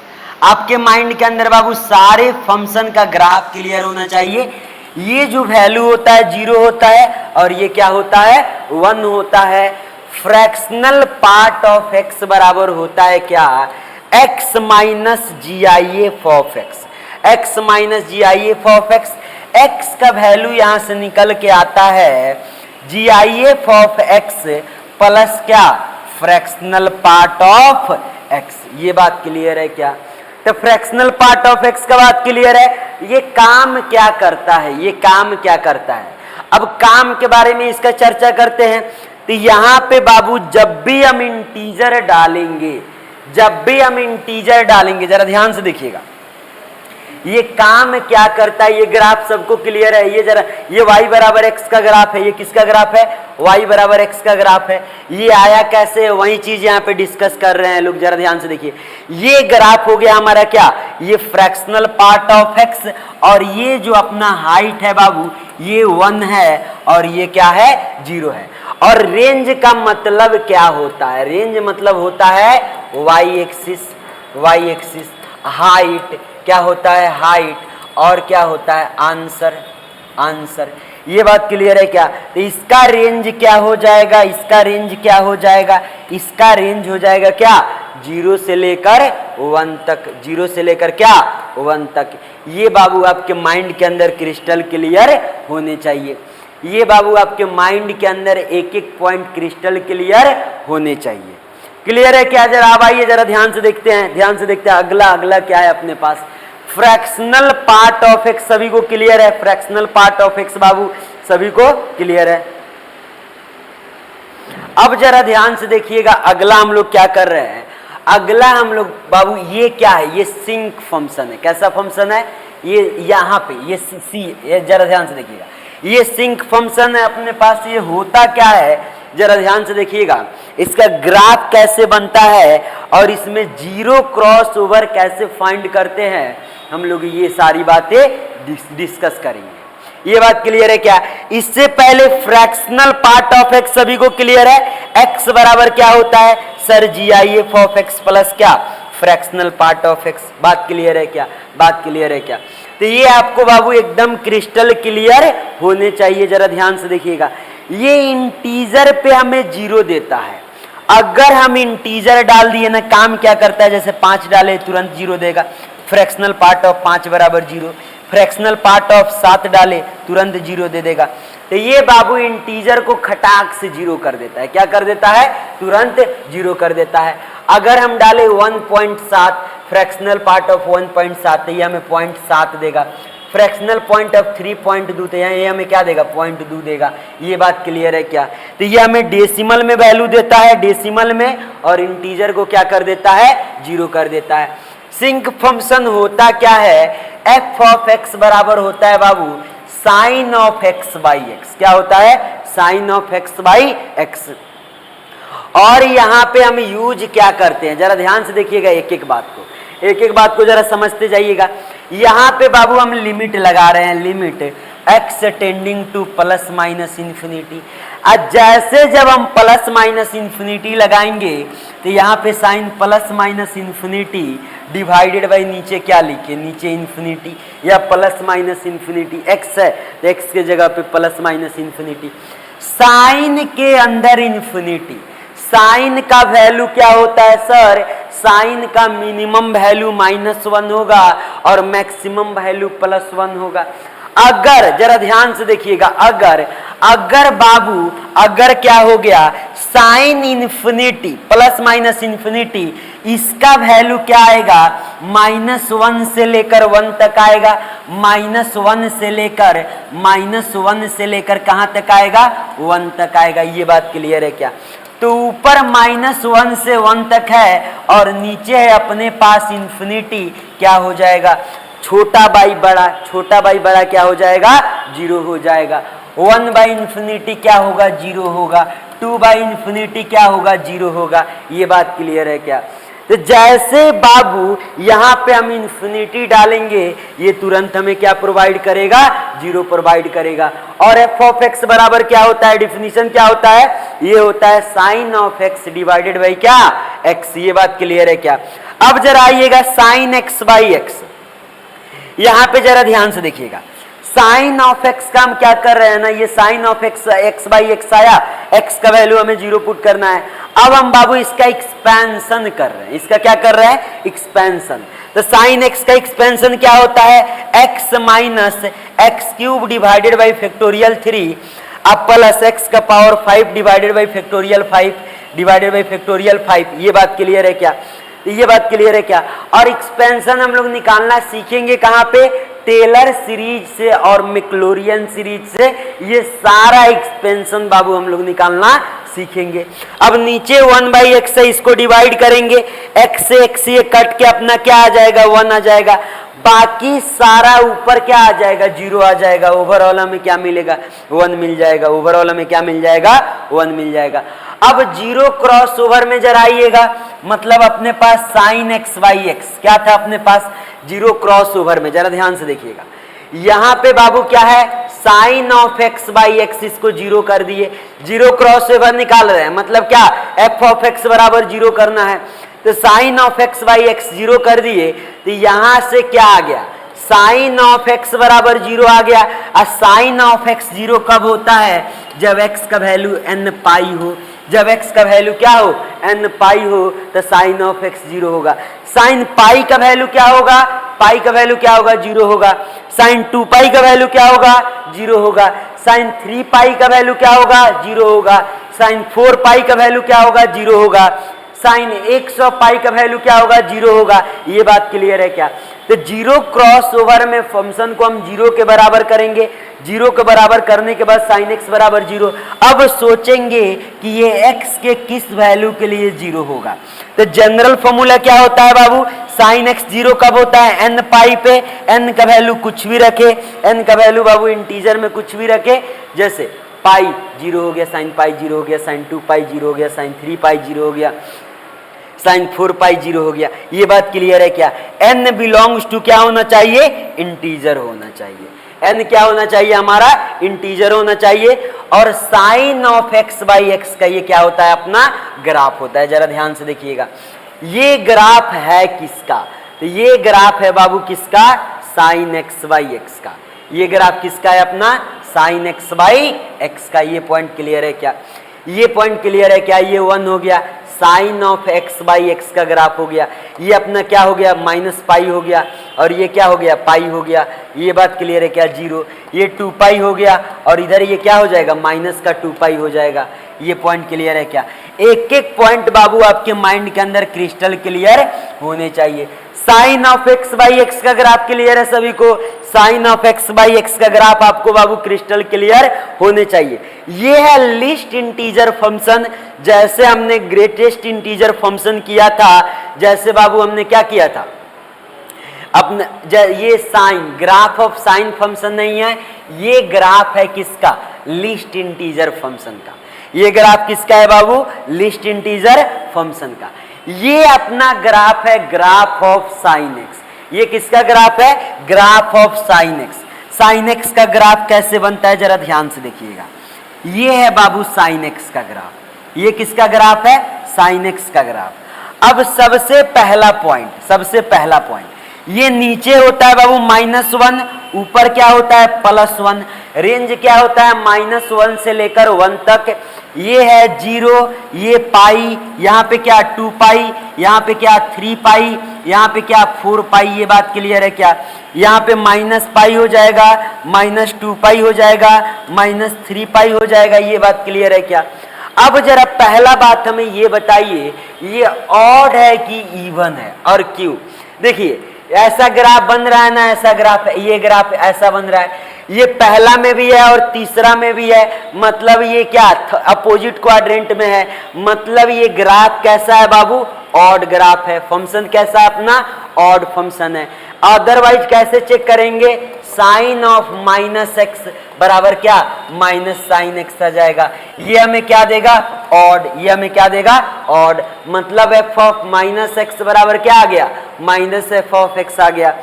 आपके माइंड के अंदर बाबू सारे फंक्शन का ग्राफ क्लियर होना चाहिए। ये जो वैल्यू होता है 0 होता है, और ये क्या होता है? 1 होता है। फ्रैक्शनल पार्ट ऑफ एक्स बराबर होता है क्या? x minus GIF of x. x minus GIF of x. x का वैल्यू यहां से निकल के आता है GIF ऑफ एक्स प्लस क्या? Fractional part of x। ये बात क्लियर है क्या? तो फ्रैक्शनल पार्ट ऑफ x का बात क्लियर है। ये काम क्या करता है? ये काम क्या करता है? अब काम के बारे में इसका चर्चा करते हैं। तो यहां पे बाबू जब भी हम इंटीजर डालेंगे, जब भी हम इंटीजर डालेंगे, जरा ध्यान से देखिएगा, ये काम क्या करता है, ये ग्राफ सबको क्लियर है? ये जरा, ये y बराबर x का ग्राफ है, ये किसका ग्राफ है? y बराबर x का ग्राफ है। ये आया कैसे, वही चीज यहाँ पे डिस्कस कर रहे हैं लोग, जरा ध्यान से देखिए। ये ग्राफ हो गया हमारा क्या, ये फ्रैक्शनल पार्ट ऑफ x, और ये जो अपना हाइट है बाबू ये 1 है और ये क्या है, 0 है। और रेंज का मतलब क्या होता है? रेंज मतलब होता है y एक्सिस, हाइट क्या होता है, हाइट, और क्या होता है, आंसर। ये बात क्लियर है क्या? तो इसका रेंज क्या हो जाएगा, इसका रेंज क्या हो जाएगा, इसका रेंज हो जाएगा क्या, 0 से लेकर 1 तक, 0 से लेकर क्या, 1 तक। ये बाबू आपके माइंड के अंदर क्रिस्टल क्लियर होने चाहिए। ये बाबू आपके माइंड के अंदर एक एक पॉइंट क्रिस्टल क्लियर होने चाहिए। क्लियर है क्या? जरा अब आइए जरा ध्यान से देखते हैं, अगला क्या है अपने पास, फ्रैक्शनल पार्ट ऑफ एक्स। सभी को क्लियर है? फ्रैक्शनल पार्ट ऑफ एक्स बाबू सभी को क्लियर है? अब जरा ध्यान से देखिएगा, अगला हम लोग क्या कर रहे हैं, अगला हम लोग बाबू ये क्या है, ये सिंक फंक्शन है। कैसा फंक्शन है ये, यहाँ पे ये ये जरा ध्यान से देखिएगा, ये सिंक फंक्शन है अपने पास। ये होता क्या है, जरा ध्यान से देखिएगा, इसका ग्राफ कैसे बनता है और इसमें 0 क्रॉस ओवर कैसे फाइंड करते हैं, हम लोग ये सारी बातें डिस्कस करेंगे। ये बात क्लियर है क्या? इससे पहले फ्रैक्शनल पार्ट ऑफ एक्स सभी को क्लियर है? एक्स बराबर क्या होता है sir, GIF of x plus क्या, फ्रैक्शनल पार्ट ऑफ एक्स। बात क्लियर है क्या? बात क्लियर है क्या? तो ये आपको बाबू एकदम क्रिस्टल क्लियर होने चाहिए। जरा ध्यान से देखिएगा, ये इंटीजर पे हमें 0 देता है। अगर हम इंटीजर डाल दिए ना, काम क्या करता है, जैसे 5 डाले तुरंत 0 देगा, फ्रैक्शनल पार्ट ऑफ 5 बराबर 0। फ्रैक्शनल पार्ट ऑफ 7 डाले तुरंत 0 दे देगा। तो ये बाबू इंटीजर को खटाक से 0 कर देता है। क्या कर देता है? तुरंत 0 कर देता है। अगर हम डाले 1.7, फ्रैक्शनल पार्ट ऑफ 1.7, तो ये हमें 0.7 देगा। फ्रैक्शनल पॉइंट ऑफ 3.2, तो ये हमें क्या देगा, 0.2 देगा। ये बात क्लियर है क्या? तो ये हमें डेसिमल में वैल्यू देता है, डेसिमल में, और इंटीजर को क्या कर देता है, 0 कर देता है। सिंक फंक्शन होता क्या है, एफ ऑफ एक्स बराबर होता है बाबू sine of x by x. क्या होता है? Sine of x by x. और यहाँ पे हम यूज क्या करते हैं, जरा ध्यान से देखिएगा, एक एक बात को जरा समझते जाइएगा। यहाँ पे बाबू हम लिमिट लगा रहे हैं, limit x tending two plus minus infinity. आज जैसे जब हम प्लस माइनस इन्फिनिटी लगाएंगे तो यहाँ पे sine plus minus infinity divided by नीचे क्या लिखे, नीचे इन्फिनिटी, या प्लस माइनस इन्फिनिटी। एक्स है तो एक्स के जगह पे प्लस माइनस इन्फिनिटी। साइन के अंदर इन्फिनिटी, साइन का वैल्यू क्या होता है सर, साइन का मिनिमम वैल्यू -1 होगा और मैक्सिमम वैल्यू +1 होगा। अगर जरा ध्यान से देखिएगा, अगर बाबू अगर क्या हो गया, sine infinity plus minus infinity, इसका वैल्यू क्या आएगा, -1 से लेकर 1 तक आएगा। -1 से लेकर कहां तक आएगा, 1 तक आएगा। ये बात क्लियर है क्या? तो ऊपर -1 से 1 तक है और नीचे है अपने पास इन्फिनिटी। क्या हो जाएगा, छोटा बाई बड़ा क्या हो जाएगा, 0 हो जाएगा। 1 बाई इन्फिनिटी क्या होगा, 0 होगा। 2 बाई इन्फिनिटी क्या होगा, 0 होगा। ये बात क्लियर है क्या? तो जैसे बाबू यहाँ पे हम इन्फिनिटी डालेंगे, ये तुरंत हमें क्या प्रोवाइड करेगा, 0 प्रोवाइड करेगा। और एफ ऑफ एक्स बराबर क्या होता है, डिफिनीशन क्या होता है, ये होता है sine of x divided by क्या, एक्स। ये बात क्लियर है क्या? अब जरा आइएगा साइन एक्स बाई एक्स, यहाँ पे जरा ध्यान से देखिएगा। साइन ऑफ एक्स का हम क्या कर रहे हैं ना, ये sine of x, x by x आया, एक्स का वैल्यू हमें 0 पुट करना है। अब हम बाबू इसका एक्सपेंशन कर रहे हैं, इसका क्या कर रहे हैं, एक्सपेंशन। तो साइन एक्स का एक्सपेंशन क्या होता है, x minus x cube divided by factorial 3 अब प्लस एक्स का पावर 5 डिवाइडेड बाई फैक्टोरियल 5। ये बात क्लियर है क्या? ये बात क्लियर है क्या? और एक्सपेंशन हम लोग निकालना सीखेंगे कहाँ पे, टेलर सीरीज से और मैक्लोरियन सीरीज से। ये सारा एक्सपेंशन बाबू हम लोग निकालना सीखेंगे। अब नीचे 1 बाई एक्स है, इसको डिवाइड करेंगे, एक्स से एक्स ये कट के अपना क्या आ जाएगा, 1 आ जाएगा। बाकी सारा ऊपर क्या आ जाएगा, जीरो आ जाएगा। ओवरऑल हमें क्या मिलेगा, 1 मिल जाएगा। ओवरऑल हमें क्या मिल जाएगा, 1 मिल जाएगा। अब जीरो क्रॉस ओवर में जरा आइएगा, मतलब अपने पास साइन एक्स बाई एक्स क्या था अपने पास, जीरो क्रॉस ओवर में जरा ध्यान से देखिएगा। यहां पे बाबू क्या है, sine of x by x, इसको जीरो कर दिए, जीरो क्रॉस ओवर निकाल रहे हैं, मतलब क्या, एफ ऑफ एक्स बराबर जीरो करना है। तो sine of x by x zero कर दिए, तो यहां से क्या आ गया, साइन ऑफ एक्स बराबर जीरो आ गया। और साइन ऑफ एक्स जीरो कब होता है, जब एक्स का वैल्यू एन पाई हो। जब एक्स का वैल्यू क्या हो, एन पाई हो, तो साइन ऑफ एक्स जीरो होगा। साइन पाई का वैल्यू क्या होगा, पाई का वैल्यू क्या होगा, जीरो होगा। साइन 2 पाई का वैल्यू क्या होगा, जीरो होगा। साइन 3 पाई का वैल्यू क्या होगा, जीरो होगा। साइन 4 पाई का वैल्यू क्या होगा, जीरो होगा। साइन 100 पाई का वैल्यू क्या होगा, जीरो होगा। ये बात क्लियर है क्या। तो जीरो क्रॉस ओवर में फंक्शन को हम जीरो के बराबर करेंगे, जीरो के बराबर करने के बाद साइन एक्स बराबर जीरो। अब सोचेंगे कि ये एक्स के किस वैल्यू के लिए जीरो होगा। तो जनरल फॉर्मूला क्या होता है बाबू, साइन एक्स जीरो कब होता है, एन पाई पे, एन का वैल्यू कुछ भी रखे, एन का वैल्यू बाबू इंटीजर में कुछ भी रखे, जैसे पाई जीरो हो गया, साइन पाई जीरो हो गया, साइन 2 पाई जीरो हो गया, साइन 3 पाई जीरो हो गया, साइन 4 पाई जीरो हो गया। ये बात क्लियर है क्या। n बिलोंग्स टू क्या होना चाहिए, इंटीजर होना चाहिए। n क्या होना चाहिए, हमारा इंटीजर होना चाहिए। और sine of x by x का ये क्या होता है, अपना ग्राफ होता है। जरा ध्यान से देखिएगा, ये ग्राफ है किसका, तो ये ग्राफ है बाबू किसका, साइन एक्स बाई एक्स का। ये ग्राफ किसका है, अपना साइन एक्स बाई एक्स का। ये पॉइंट क्लियर है क्या, ये पॉइंट क्लियर है क्या। ये 1 हो गया, sine of x by x का ग्राफ हो गया। ये अपना क्या हो गया, माइनस पाई हो गया, और ये क्या हो गया, पाई हो गया। ये बात क्लियर है क्या, जीरो। ये 2 पाई हो गया, और इधर ये क्या हो जाएगा, माइनस का 2 पाई हो जाएगा। ये पॉइंट क्लियर है क्या। एक एक पॉइंट बाबू आपके माइंड के अंदर क्रिस्टल क्लियर होने चाहिए। Sine of x by x का ग्राफ क्लियर है सभी को, sine of x by x का ग्राफ आपको बाबू क्रिस्टल क्लियर होने चाहिए। ये है लिस्ट इंटीजर फंक्शन, जैसे हमने ग्रेटेस्ट इंटीजर फंक्शन किया था, जैसे बाबू हमने क्या किया था अपने, ये sine graph of sine function नहीं है, ये ग्राफ है किसका, लिस्ट इंटीजर फंक्शन का। ये ग्राफ किसका है बाबू, लिस्ट इंटीजर फंक्शन का। ये अपना ग्राफ है, ग्राफ ऑफ साइन एक्स। ये किसका ग्राफ है, graph of sine x. Sine x का ग्राफ कैसे बनता है, जरा ध्यान से देखिएगा। ये है बाबू साइन एक्स का ग्राफ। ये किसका ग्राफ है, साइन एक्स का ग्राफ। अब सबसे पहला पॉइंट, ये नीचे होता है बाबू -1, ऊपर क्या होता है +1। रेंज क्या होता है, -1 से लेकर 1 तक। ये है 0, ये पाई, यहाँ पे क्या 2 पाई, यहाँ पे क्या 3 पाई, यहाँ पे क्या 4 पाई। ये बात क्लियर है क्या। यहाँ पे माइनस पाई हो जाएगा, -2 पाई हो जाएगा, -3 पाई हो जाएगा। ये बात क्लियर है क्या। अब जरा पहला बात हमें ये बताइए, ये ऑड है कि इवन है, और क्यों। देखिए ऐसा ग्राफ बन रहा है ना, ऐसा ग्राफ, ये ग्राफ ऐसा बन रहा है, ये पहला में भी है और तीसरा में भी है, मतलब ये क्या अपोजिट क्वाड्रेंट में है, मतलब ये ग्राफ कैसा है बाबू, ऑड ग्राफ है। फंक्शन कैसा है अपना, ऑड फंक्शन है। अदरवाइज कैसे चेक करेंगे, साइन ऑफ -x बराबर क्या, -sin x आ जाएगा। ये हमें क्या देगा, ऑड। ये हमें क्या देगा, ऑड। मतलब f ऑफ -x बराबर क्या आ गया, -f ऑफ x आ गया।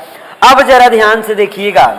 अब जरा ध्यान से देखिएगा,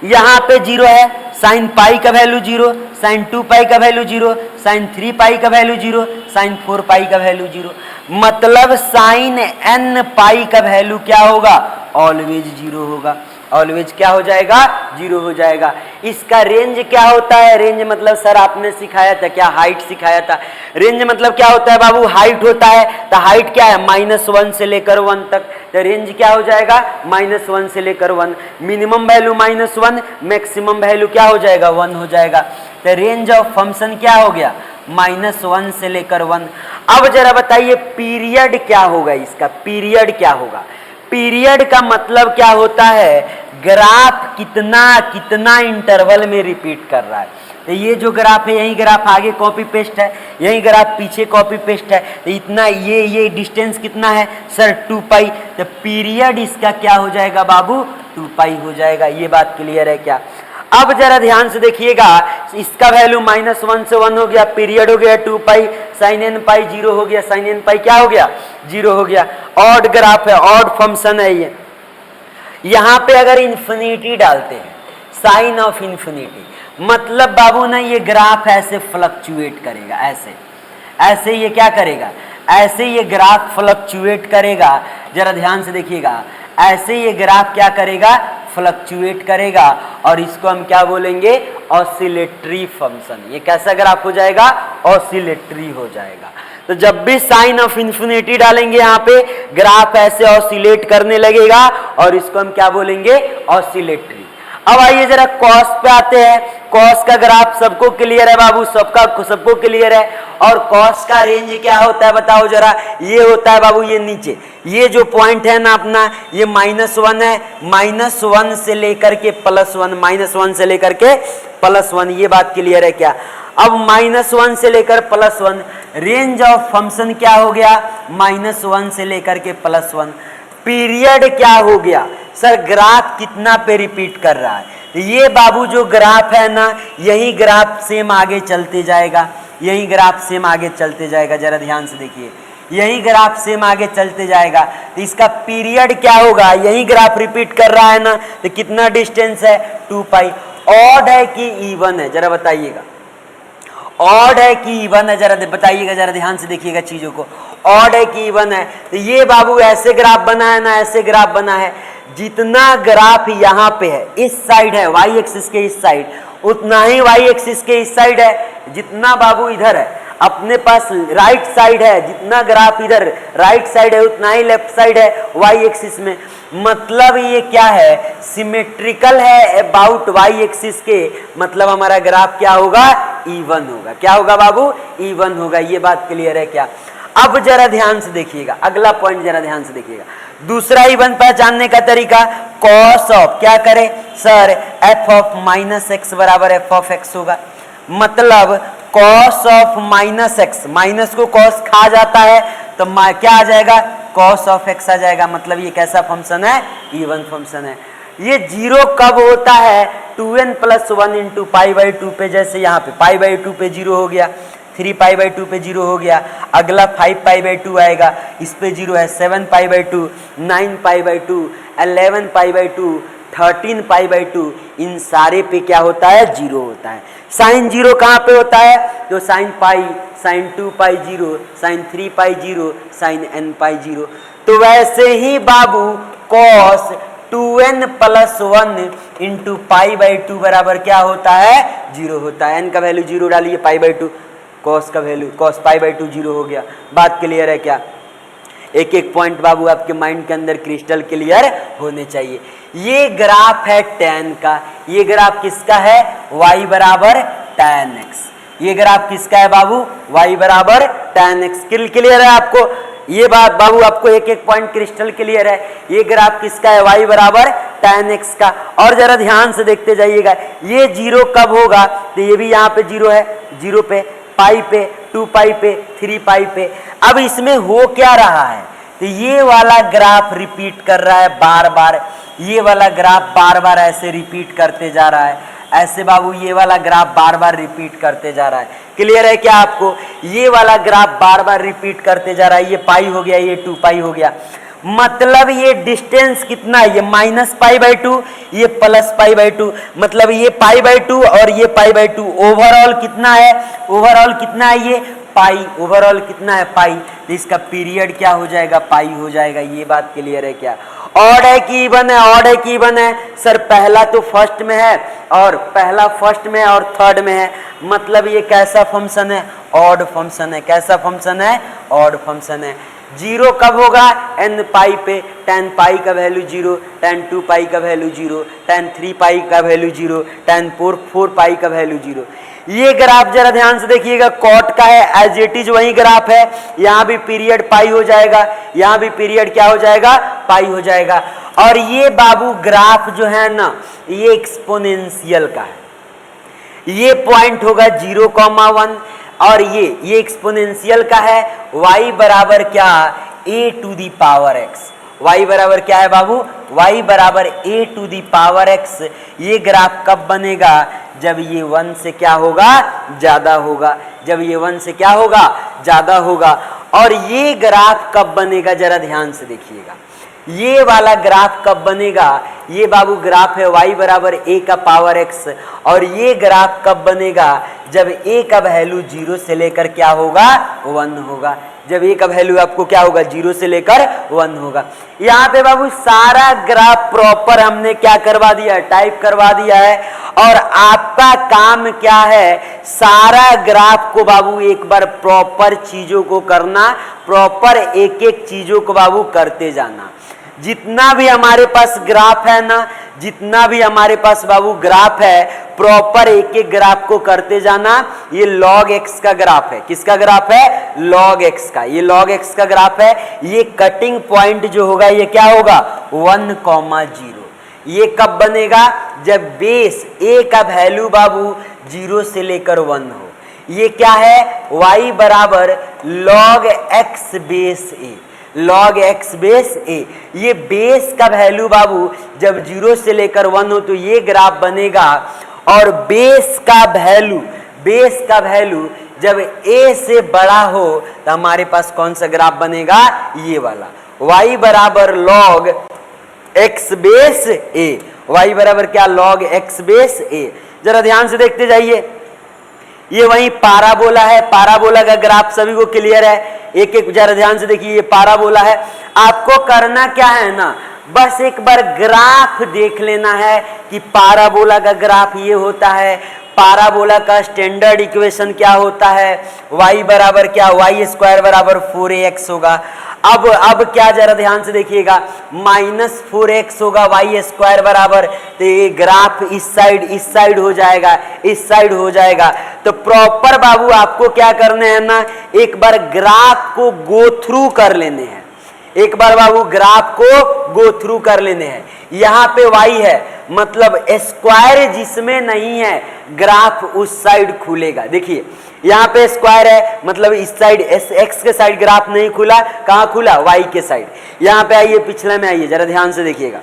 यहाँ पे 0 है, साइन पाई का वैल्यू 0, साइन 2 पाई का वैल्यू 0, साइन 3 पाई का वैल्यू 0, साइन 4 पाई का वैल्यू 0। मतलब साइन n पाई का वैल्यू क्या होगा, ऑलवेज 0 होगा। ऑलवेज क्या हो जाएगा, 0 हो जाएगा। इसका रेंज क्या होता है, रेंज मतलब सर आपने सिखाया था क्या, हाइट सिखाया था। रेंज मतलब क्या होता है बाबू, हाइट होता है। तो हाइट क्या है, -1 से लेकर 1 तक। तो रेंज क्या हो जाएगा, -1 से लेकर 1। मिनिमम वैल्यू -1, मैक्सिमम वैल्यू क्या हो जाएगा, 1 हो जाएगा। तो रेंज ऑफ फंक्शन क्या हो गया, -1 से लेकर 1। अब जरा बताइए पीरियड क्या होगा इसका, पीरियड क्या होगा। पीरियड का मतलब क्या होता है, ग्राफ कितना इंटरवल में रिपीट कर रहा है। तो ये जो ग्राफ है यही ग्राफ आगे कॉपी पेस्ट है, यही ग्राफ पीछे कॉपी पेस्ट है, तो इतना ये डिस्टेंस कितना है सर 2 पाई, तो पीरियड इसका क्या हो जाएगा बाबू 2 पाई हो जाएगा। ये बात क्लियर है क्या? अब जरा ध्यान से देखिएगा, इसका वैल्यू -1 से 1 हो गया, पीरियड हो गया 2 पाई, साइन एन पाई 0 हो गया, साइन एन पाई क्या हो गया 0 हो गया। ऑड ग्राफ है, ऑड फंक्शन है ये। यहाँ पे अगर इन्फिनिटी डालते हैं, साइन ऑफ इन्फिनिटी, मतलब बाबू ना ये ग्राफ ऐसे फ्लक्चुएट करेगा, ऐसे ये क्या करेगा, ऐसे ये ग्राफ फ्लक्चुएट करेगा। जरा ध्यान से देखिएगा, ऐसे ये ग्राफ क्या करेगा फ्लक्चुएट करेगा, और इसको हम क्या बोलेंगे ऑसिलेटरी फंक्शन। ये कैसा ग्राफ हो जाएगा ऑसिलेटरी हो जाएगा। तो जब भी साइन ऑफ इन्फिनिटी डालेंगे यहाँ पे ग्राफ ऐसे ऑसिलेट करने लगेगा, और इसको हम क्या बोलेंगे ऑसिलेटरी। अब आइए जरा कॉस पे आते हैं। कॉस का ग्राफ सबको क्लियर है बाबू, सबको क्लियर है। और कॉस का रेंज क्या होता है बताओ जरा? ये होता है बाबू ये नीचे, ये जो पॉइंट है ना अपना, ये -1 है, -1 से लेकर के +1, -1 से लेकर के +1, ये बात क्लियर है क्या? अब -1 से लेकर +1, रेंज ऑफ फंक्शन क्या हो गया -1 से लेकर के +1। पीरियड क्या हो गया सर, ग्राफ कितना पे रिपीट कर रहा है। ये बाबू जो ग्राफ है ना, यही ग्राफ सेम आगे चलते जाएगा, यही ग्राफ सेम आगे चलते जाएगा। जरा ध्यान से देखिए, यही ग्राफ सेम आगे चलते जाएगा, तो इसका पीरियड क्या होगा, यही ग्राफ रिपीट कर रहा है ना, तो कितना डिस्टेंस है 2 पाई। ऑड है कि इवन है जरा बताइएगा, ऑड है कि इवन है जरा बताइएगा, जरा ध्यान से देखिएगा चीजों को, ऑड है कि इवन है। तो ये बाबू ऐसे ग्राफ बना है ना, ऐसे ग्राफ बना है, जितना ग्राफ यहाँ पे है इस साइड है वाई एक्सिस के इस साइड, उतना ही वाई एक्सिस के इस साइड है जितना बाबू इधर है। अपने पास राइट साइड है, जितना ग्राफ इधर राइट साइड है उतना ही लेफ्ट साइड है वाई एक्सिस में। मतलब ये क्या है सिमेट्रिकल है अबाउट वाई एक्सिस के, मतलब हमारा ग्राफ क्या होगा इवन होगा। क्या होगा बाबू इवन होगा। ये बात क्लियर है क्या? अब जरा ध्यान से देखिएगा, अगला पॉइंट जरा ध्यान से देखिएगा। दूसरा इवन पहचानने का तरीका, कॉस ऑफ क्या करे सर f ऑफ -x बराबर f ऑफ x होगा। मतलब कॉस ऑफ -x, माइनस को कॉस खा जाता है तो क्या आ जाएगा कॉस ऑफ x आ जाएगा। मतलब ये कैसा फंक्शन है इवन फंक्शन है। ये 0 कब होता है 2n + 1 इंटू π/2 पे, जैसे यहाँ पे π/2 पे 0 हो गया, 3π/2 पे 0 हो गया, अगला 5π/2 आएगा, इस पे 0 है, 7π/2, 9π/2, 11π/2, 13π/2, इन सारे पे क्या होता है 0 होता है। साइन 0 कहाँ पे होता है तो sine pi, sine 2π 0, sine 3π 0, sine nπ 0। तो वैसे ही बाबू कॉस 2n + 1 इंटू π/2 बराबर क्या होता है 0 होता है। n का वैल्यू 0 डालिए, π/2 कॉस का वैल्यू कॉस π/2 0 हो गया। बात क्लियर है क्या? एक एक पॉइंट बाबू आपके माइंड के अंदर क्रिस्टल क्लियर होने चाहिए। ये ग्राफ है tan का, ये ग्राफ किसका है y बराबर tan x। ये ग्राफ किसका है बाबू y बराबर tan x। क्लियर है आपको ये बात बाबू? आपको एक एक पॉइंट क्रिस्टल क्लियर है। ये ग्राफ किसका है y बराबर tan x का। और जरा ध्यान से देखते जाइएगा, ये 0 कब होगा तो ये भी यहाँ पे 0 है, 0 पे, पाई पे, 2π पे, 3π पे। अब इसमें हो क्या रहा है तो ये वाला ग्राफ रिपीट कर रहा है बार बार, ये वाला ग्राफ बार बार ऐसे रिपीट करते जा रहा है, ऐसे बाबू ये वाला ग्राफ बार बार रिपीट करते जा रहा है। क्लियर है क्या आपको? ये वाला ग्राफ बार बार रिपीट करते जा रहा है। ये पाई हो गया, ये 2π हो गया। मतलब ये डिस्टेंस कितना है, ये -π/2, ये +π/2, मतलब ये π/2 और ये π/2, ओवरऑल कितना है, ओवरऑल कितना है ये पाई, ओवरऑल कितना है पाई। तो इसका पीरियड क्या हो जाएगा पाई हो जाएगा। ये बात क्लियर है क्या? ऑड है कि इवन है? ऑड है कि इवन है सर? पहला तो फर्स्ट में है और पहला फर्स्ट में है और थर्ड में है, मतलब ये कैसा फंक्शन है ऑड फंक्शन है। कैसा फंक्शन है ऑड फंक्शन है। 0 कब होगा nπ पे, tan पाई का वैल्यू 0, tan 2π का वैल्यू 0, tan 3π का वैल्यू 0, tan 4π का वैल्यू 0। ये ग्राफ जरा ध्यान से देखिएगा कॉट का है, एज इट इज वही ग्राफ है। यहाँ भी पीरियड पाई हो जाएगा, यहाँ भी पीरियड क्या हो जाएगा पाई हो जाएगा। और ये बाबू ग्राफ जो है ना ये एक्सपोनेंशियल का है। ये पॉइंट होगा 0,1 और ये एक्सपोनेंशियल का है। y बराबर क्या, a to the power x। y बराबर क्या है बाबू, y बराबर a to the power x। ये ग्राफ कब बनेगा, जब ये 1 से क्या होगा, ज्यादा होगा। जब ये 1 से क्या होगा, ज्यादा होगा। और ये ग्राफ कब बनेगा, जरा ध्यान से देखिएगा। ये वाला ग्राफ कब बनेगा, ये बाबू ग्राफ है y बराबर a का पावर x। और ये ग्राफ कब बनेगा, जब a का वैल्यू 0 से लेकर क्या होगा, 1 होगा। जब a का वैल्यू आपको क्या होगा, 0 से लेकर 1 होगा। यहाँ पे बाबू सारा ग्राफ प्रॉपर हमने क्या करवा दिया, टाइप करवा दिया है। और आपका काम क्या है, सारा ग्राफ को बाबू एक बार प्रॉपर चीजों को करना, प्रॉपर एक एक चीजों को बाबू करते जाना। जितना भी हमारे पास ग्राफ है ना, जितना भी हमारे पास बाबू ग्राफ है, प्रॉपर एक एक ग्राफ को करते जाना। ये log x का ग्राफ है, किसका ग्राफ है, log x का। ये log x का ग्राफ है। ये कटिंग पॉइंट जो होगा ये क्या होगा, 1,0। ये कब बनेगा, जब बेस a का वैल्यू बाबू 0 से लेकर 1 हो। ये क्या है, y बराबर log x base a, log x base a। ये बेस का वैल्यू बाबू जब 0 से लेकर 1 हो तो ये ग्राफ बनेगा। और बेस का वैल्यू जब a से बड़ा हो तो हमारे पास कौन सा ग्राफ बनेगा, ये वाला, y बराबर log x base a। y बराबर क्या, log x बेस a। जरा ध्यान से देखते जाइए। ये वही पाराबोला है, पाराबोला का ग्राफ सभी को क्लियर है। एक एक जरा ध्यान से देखिए, ये पाराबोला है। आपको करना क्या है ना, बस एक बार ग्राफ देख लेना है कि पाराबोला का ग्राफ ये होता है। पाराबोला का स्टैंडर्ड इक्वेशन क्या होता है, y बराबर क्या, y स्क्वायर बराबर 4ax होगा। अब क्या, जरा ध्यान से देखिएगा, -4x होगा y स्क्वायर बराबर, तो ये ग्राफ इस साइड हो जाएगा, इस साइड हो जाएगा। तो प्रॉपर बाबू आपको क्या करने हैं ना, एक बार ग्राफ को गो थ्रू कर लेने हैं। एक बार बाबू ग्राफ को गो थ्रू कर लेने हैं। यहाँ पे y है, मतलब स्क्वायर जिसमें नहीं है ग्राफ उस साइड खुलेगा। देखिए यहाँ पे स्क्वायर है, मतलब इस साइड x के साइड ग्राफ नहीं खुला, कहाँ खुला, y के साइड। यहाँ पे आइए, पिछले में आइए, जरा ध्यान से देखिएगा।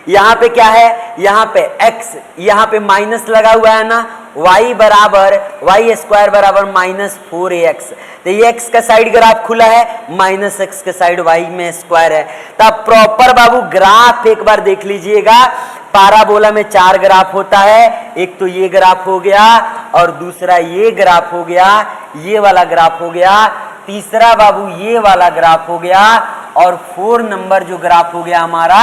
यहाँ पे क्या है, यहाँ पे x, यहाँ पे माइनस लगा हुआ है ना, y बराबर y स्क्वायर बराबर -4ax। तो ये x का साइड ग्राफ खुला है, -x के साइड y में स्क्वायर है। तब प्रॉपर बाबू ग्राफ एक बार देख लीजिएगा। पाराबोला में 4 ग्राफ होता है, एक तो ये ग्राफ हो गया, और दूसरा ये ग्राफ हो गया, ये वाला ग्राफ हो गया, तीसरा बाबू ये वाला ग्राफ हो गया, और 4 नंबर जो ग्राफ हो गया हमारा,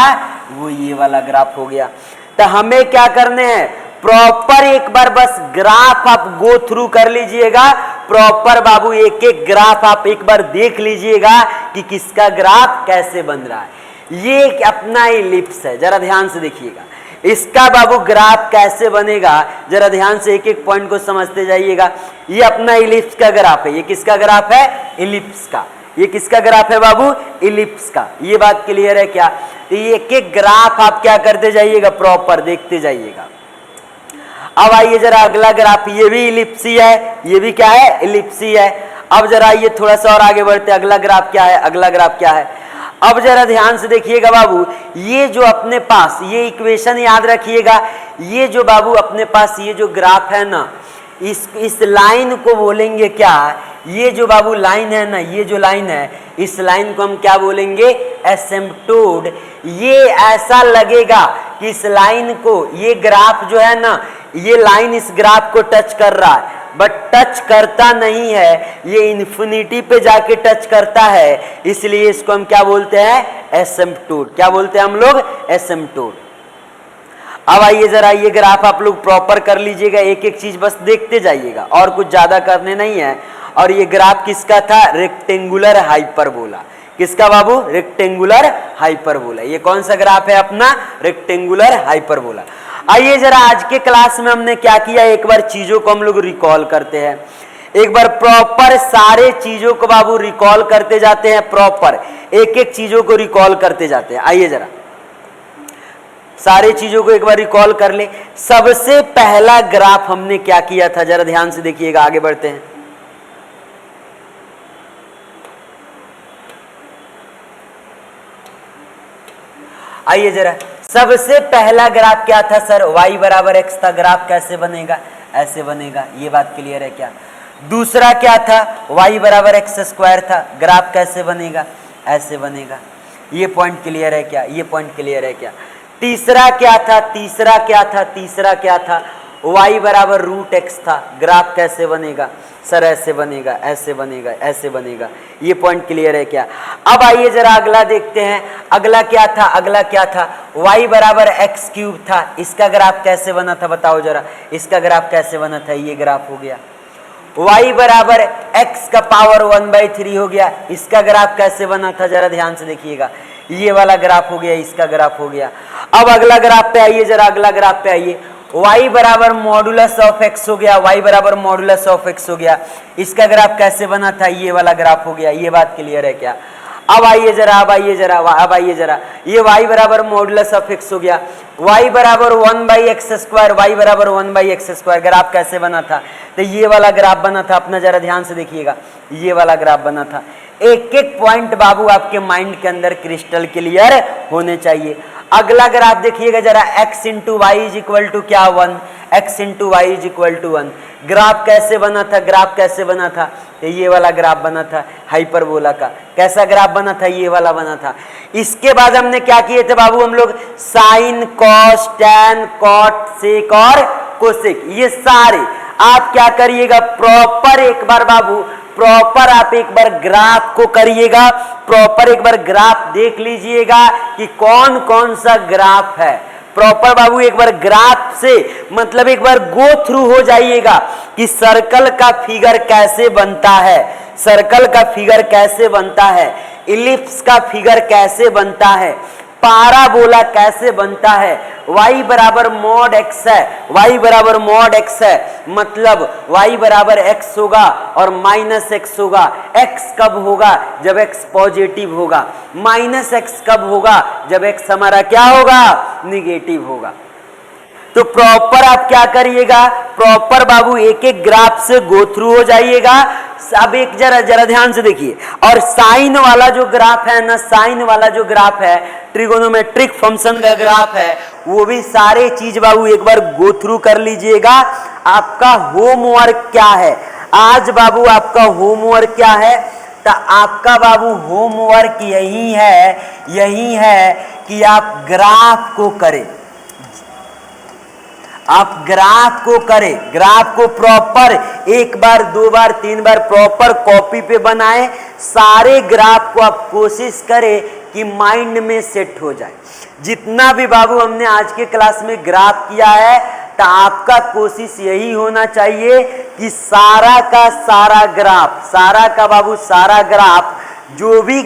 वो ये वाला ग्राफ हो गया। तो हमें क्या करने हैं, प्रॉपर एक बार बस ग्राफ आप गो थ्रू कर लीजिएगा। प्रॉपर बाबू एक एक ग्राफ आप एक बार देख लीजिएगा कि किसका ग्राफ कैसे बन रहा है। ये अपना इलिप्स है, जरा ध्यान से देखिएगा। इसका बाबू ग्राफ कैसे बनेगा, जरा ध्यान से एक एक पॉइंट को समझते जाइएगा। ये अपना इलिप्स का ग्राफ है। ये किसका ग्राफ है, इलिप्स का। ये किसका ग्राफ है बाबू, इलिप्स का। ये बात क्लियर है क्या। तो ये एक एक ग्राफ आप क्या करते जाइएगा, प्रॉपर देखते जाइएगा। अब आइए जरा अगला ग्राफ, ये भी इलिप्सी है, ये भी क्या है, इलिप्सी है। अब जरा ये थोड़ा सा और आगे बढ़ते, अगला ग्राफ क्या है, अगला ग्राफ क्या है। अब जरा ध्यान से देखिएगा बाबू, ये जो अपने पास, ये इक्वेशन याद रखिएगा। ये जो बाबू अपने पास ये जो ग्राफ है ना, इस लाइन को बोलेंगे क्या, ये जो बाबू लाइन है ना, ये जो लाइन है, इस लाइन को हम क्या बोलेंगे, एसिम्पटोड। ये ऐसा लगेगा कि इस लाइन को, ये ग्राफ जो है ना, ये लाइन इस ग्राफ को टच कर रहा है, बट टच करता नहीं है, ये इन्फिनिटी पे जाके टच करता है। इसलिए इसको हम क्या बोलते हैं, एसिम्पटोड। क्या बोलते हैं हम लोग, एसिम्पटोड। अब आइए जरा ये ग्राफ आप लोग प्रॉपर कर लीजिएगा, एक एक चीज बस देखते जाइएगा, और कुछ ज्यादा करने नहीं है। और ये ग्राफ किसका था, रेक्टेंगुलर हाइपरबोला। किसका बाबू, रेक्टेंगुलर हाइपरबोला। ये कौन सा ग्राफ है अपना, रेक्टेंगुलर हाइपरबोला। आइए जरा आज के क्लास में हमने क्या किया, एक बार चीजों को हम लोग रिकॉल करते हैं। एक बार प्रॉपर सारे चीजों को बाबू रिकॉल करते जाते हैं, प्रॉपर एक एक चीजों को रिकॉल करते जाते हैं। आइए जरा सारे चीजों को एक बार रिकॉल कर ले। सबसे पहला ग्राफ हमने क्या किया था, जरा ध्यान से देखिएगा, आगे बढ़ते हैं। आइए जरा, सबसे पहला ग्राफ क्या था सर, y बराबर x था। ग्राफ कैसे बनेगा, ऐसे बनेगा, ये बात क्लियर है क्या। दूसरा क्या था, y बराबर एक्स स्क्वायर था। ग्राफ कैसे बनेगा, ऐसे बनेगा। ये पॉइंट क्लियर है क्या, ये पॉइंट क्लियर है क्या। तीसरा क्या था, तीसरा क्या था, तीसरा क्या था, y बराबर रूट एक्स था। ग्राफ कैसे बनेगा सर, ऐसे बनेगा, ऐसे बनेगा, ऐसे बनेगा। ये पॉइंट क्लियर है क्या। अब आइए जरा अगला देखते हैं। अगला क्या था, अगला क्या था, y बराबर एक्स क्यूब था। इसका ग्राफ कैसे बना था बताओ जरा, इसका ग्राफ कैसे बना था। ये ग्राफ हो गया। y बराबर x का पावर 1/3 हो गया। इसका ग्राफ कैसे बना था, जरा ध्यान से देखिएगा। ये वाला ग्राफ हो गया, इसका ग्राफ हो गया। अब अगला ग्राफ पे आइए जरा, अगला ग्राफ पे आइए। y बराबर मॉडुलस ऑफ x हो गया, y बराबर मॉडुलस ऑफ x हो गया। इसका ग्राफ कैसे बना था, ये वाला ग्राफ हो गया। ये बात क्लियर है क्या। अब आइए जरा, अब आइए जरा, अब आइए जरा, ये y बराबर मॉडुलस ऑफ x हो गया। y बराबर 1/x स्क्वायर, y बराबर 1/x स्क्वायर। ग्राफ कैसे बना था, तो ये वाला ग्राफ बना था अपना, जरा ध्यान से देखिएगा। ये वाला ग्राफ बना था। एक एक पॉइंट बाबू आपके माइंड के अंदर क्रिस्टल क्लियर होने चाहिए। अगला ग्राफ देखिएगा जरा, x into y is equal to क्या 1, x into y is equal to 1। Graph कैसे बना था, ग्राफ कैसे बना था, तो ये वाला ग्राफ बना था हाइपरबोला का। कैसा ग्राफ बना था, ये वाला बना था। इसके बाद हमने क्या किए थे बाबू, हम लोग साइन, कॉस, टैन, कॉट, सेक और कोसेक, ये सारे आप क्या करिएगा, प्रॉपर एक बार बाबू, प्रॉपर आप एक बार ग्राफ को करिएगा, प्रॉपर एक बार ग्राफ देख लीजिएगा कि कौन कौन सा ग्राफ है। प्रॉपर बाबू एक बार ग्राफ से मतलब एक बार गो थ्रू हो जाइएगा कि सर्कल का फिगर कैसे बनता है, सर्कल का फिगर कैसे बनता है, इलिप्स का फिगर कैसे बनता है, पाराबोला कैसे बनता है। y बराबर मॉड x है, y बराबर मॉड x है, मतलब y बराबर x होगा और माइनस x होगा। x कब होगा, जब x पॉजिटिव होगा। माइनस x कब होगा, जब x हमारा क्या होगा, निगेटिव होगा। तो प्रॉपर आप क्या करिएगा, प्रॉपर बाबू एक एक ग्राफ से गो थ्रू हो जाइएगा। अब एक जरा ध्यान से देखिए, और साइन वाला जो ग्राफ है ना, साइन वाला जो ग्राफ है, ट्रिगोनोमेट्रिक फंक्शन का ग्राफ है, वो भी सारे चीज बाबू एक बार गो थ्रू कर लीजिएगा। आपका होमवर्क क्या है आज बाबू, आपका होमवर्क क्या है, तो आपका बाबू होमवर्क यही है कि आप ग्राफ को करें, आप ग्राफ को करें, ग्राफ को प्रॉपर एक बार, दो बार, तीन बार प्रॉपर कॉपी पे बनाएं। सारे ग्राफ को आप कोशिश करें कि माइंड में सेट हो जाए। जितना भी बाबू हमने आज के क्लास में ग्राफ किया है, तो आपका कोशिश यही होना चाहिए कि सारा का सारा ग्राफ, सारा का बाबू सारा ग्राफ, जो भी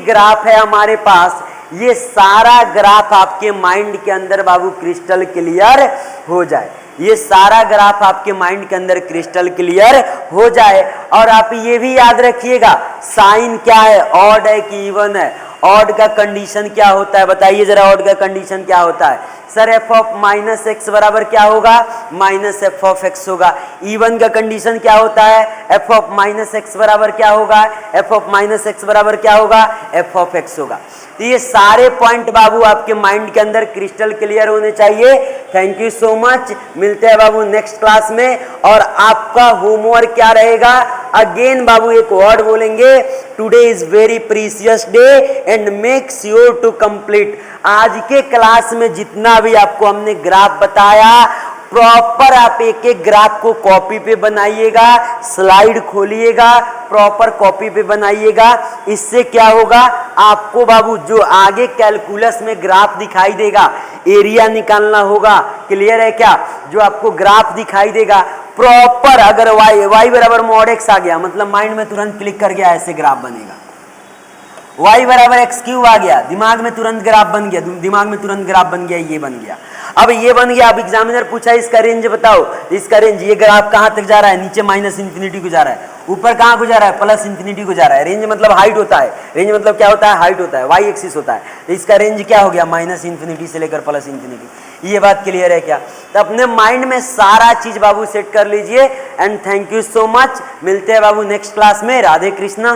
ग्राफ है हमारे पास, ये सारा ग्राफ आपके माइंड के अंदर बाबू क्रिस्टल क्लियर हो जाए। ये सारा ग्राफ आपके माइंड के अंदर क्रिस्टल क्लियर हो जाए। और आप ये भी याद रखिएगा, साइन क्या है, ऑड है कि इवन है। ऑड का कंडीशन क्या होता है, बताइए जरा, ऑड का कंडीशन क्या होता है sir. F of minus x बराबर क्या होगा, माइनस एफ ऑफ एक्स होगा। इवन का कंडीशन क्या होता है, एफ ऑफ माइनस एक्स बराबर क्या होगा, एफ ऑफ माइनस एक्स बराबर क्या होगा, एफ ऑफ एक्स होगा। तो ये सारे पॉइंट बाबू आपके माइंड के अंदर क्रिस्टल क्लियर होने चाहिए। थैंक यू सो मच, मिलते हैं बाबू नेक्स्ट क्लास में। और आपका होमवर्क क्या रहेगा, अगेन बाबू एक वर्ड बोलेंगे, today is very precious day and make sure to complete. आज के क्लास में जितना भी आपको हमने ग्राफ बताया, प्रॉपर आप एक एक ग्राफ को कॉपी पे बनाइएगा, स्लाइड खोलिएगा, प्रॉपर कॉपी पे बनाइएगा। इससे क्या होगा, आपको बाबू जो आगे कैलकुलस में ग्राफ दिखाई देगा, एरिया निकालना होगा, क्लियर है क्या, जो आपको ग्राफ दिखाई देगा प्रॉपर, अगर y बराबर मॉड x आ गया, मतलब माइंड में तुरंत क्लिक कर गया, ऐसे ग्राफ बनेगा। y बराबर एक्स क्यूब आ गया, दिमाग में तुरंत ग्राफ बन गया, दिमाग में तुरंत ग्राफ बन गया, ये बन गया। अब ये बन गया, अब एग्जामिनर पूछा इसका रेंज बताओ, इसका रेंज, ये ग्राफ कहां तक जा रहा है, नीचे माइनस इंफिनिटी को जा रहा है, ऊपर कहाँ को जा रहा है, प्लस इंफिनिटी को जा रहा है। रेंज मतलब हाइट होता है, रेंज मतलब क्या होता है, हाइट होता है, वाई एक्सिस होता है। तो इसका रेंज क्या हो गया, माइनस इंफिनिटी से लेकर प्लस इंफिनिटी। ये बात क्लियर है क्या? तो अपने माइंड में सारा चीज बाबू सेट कर लीजिए। And thank you so much. मिलते हैं बाबू नेक्स्ट क्लास में। राधे कृष्णा।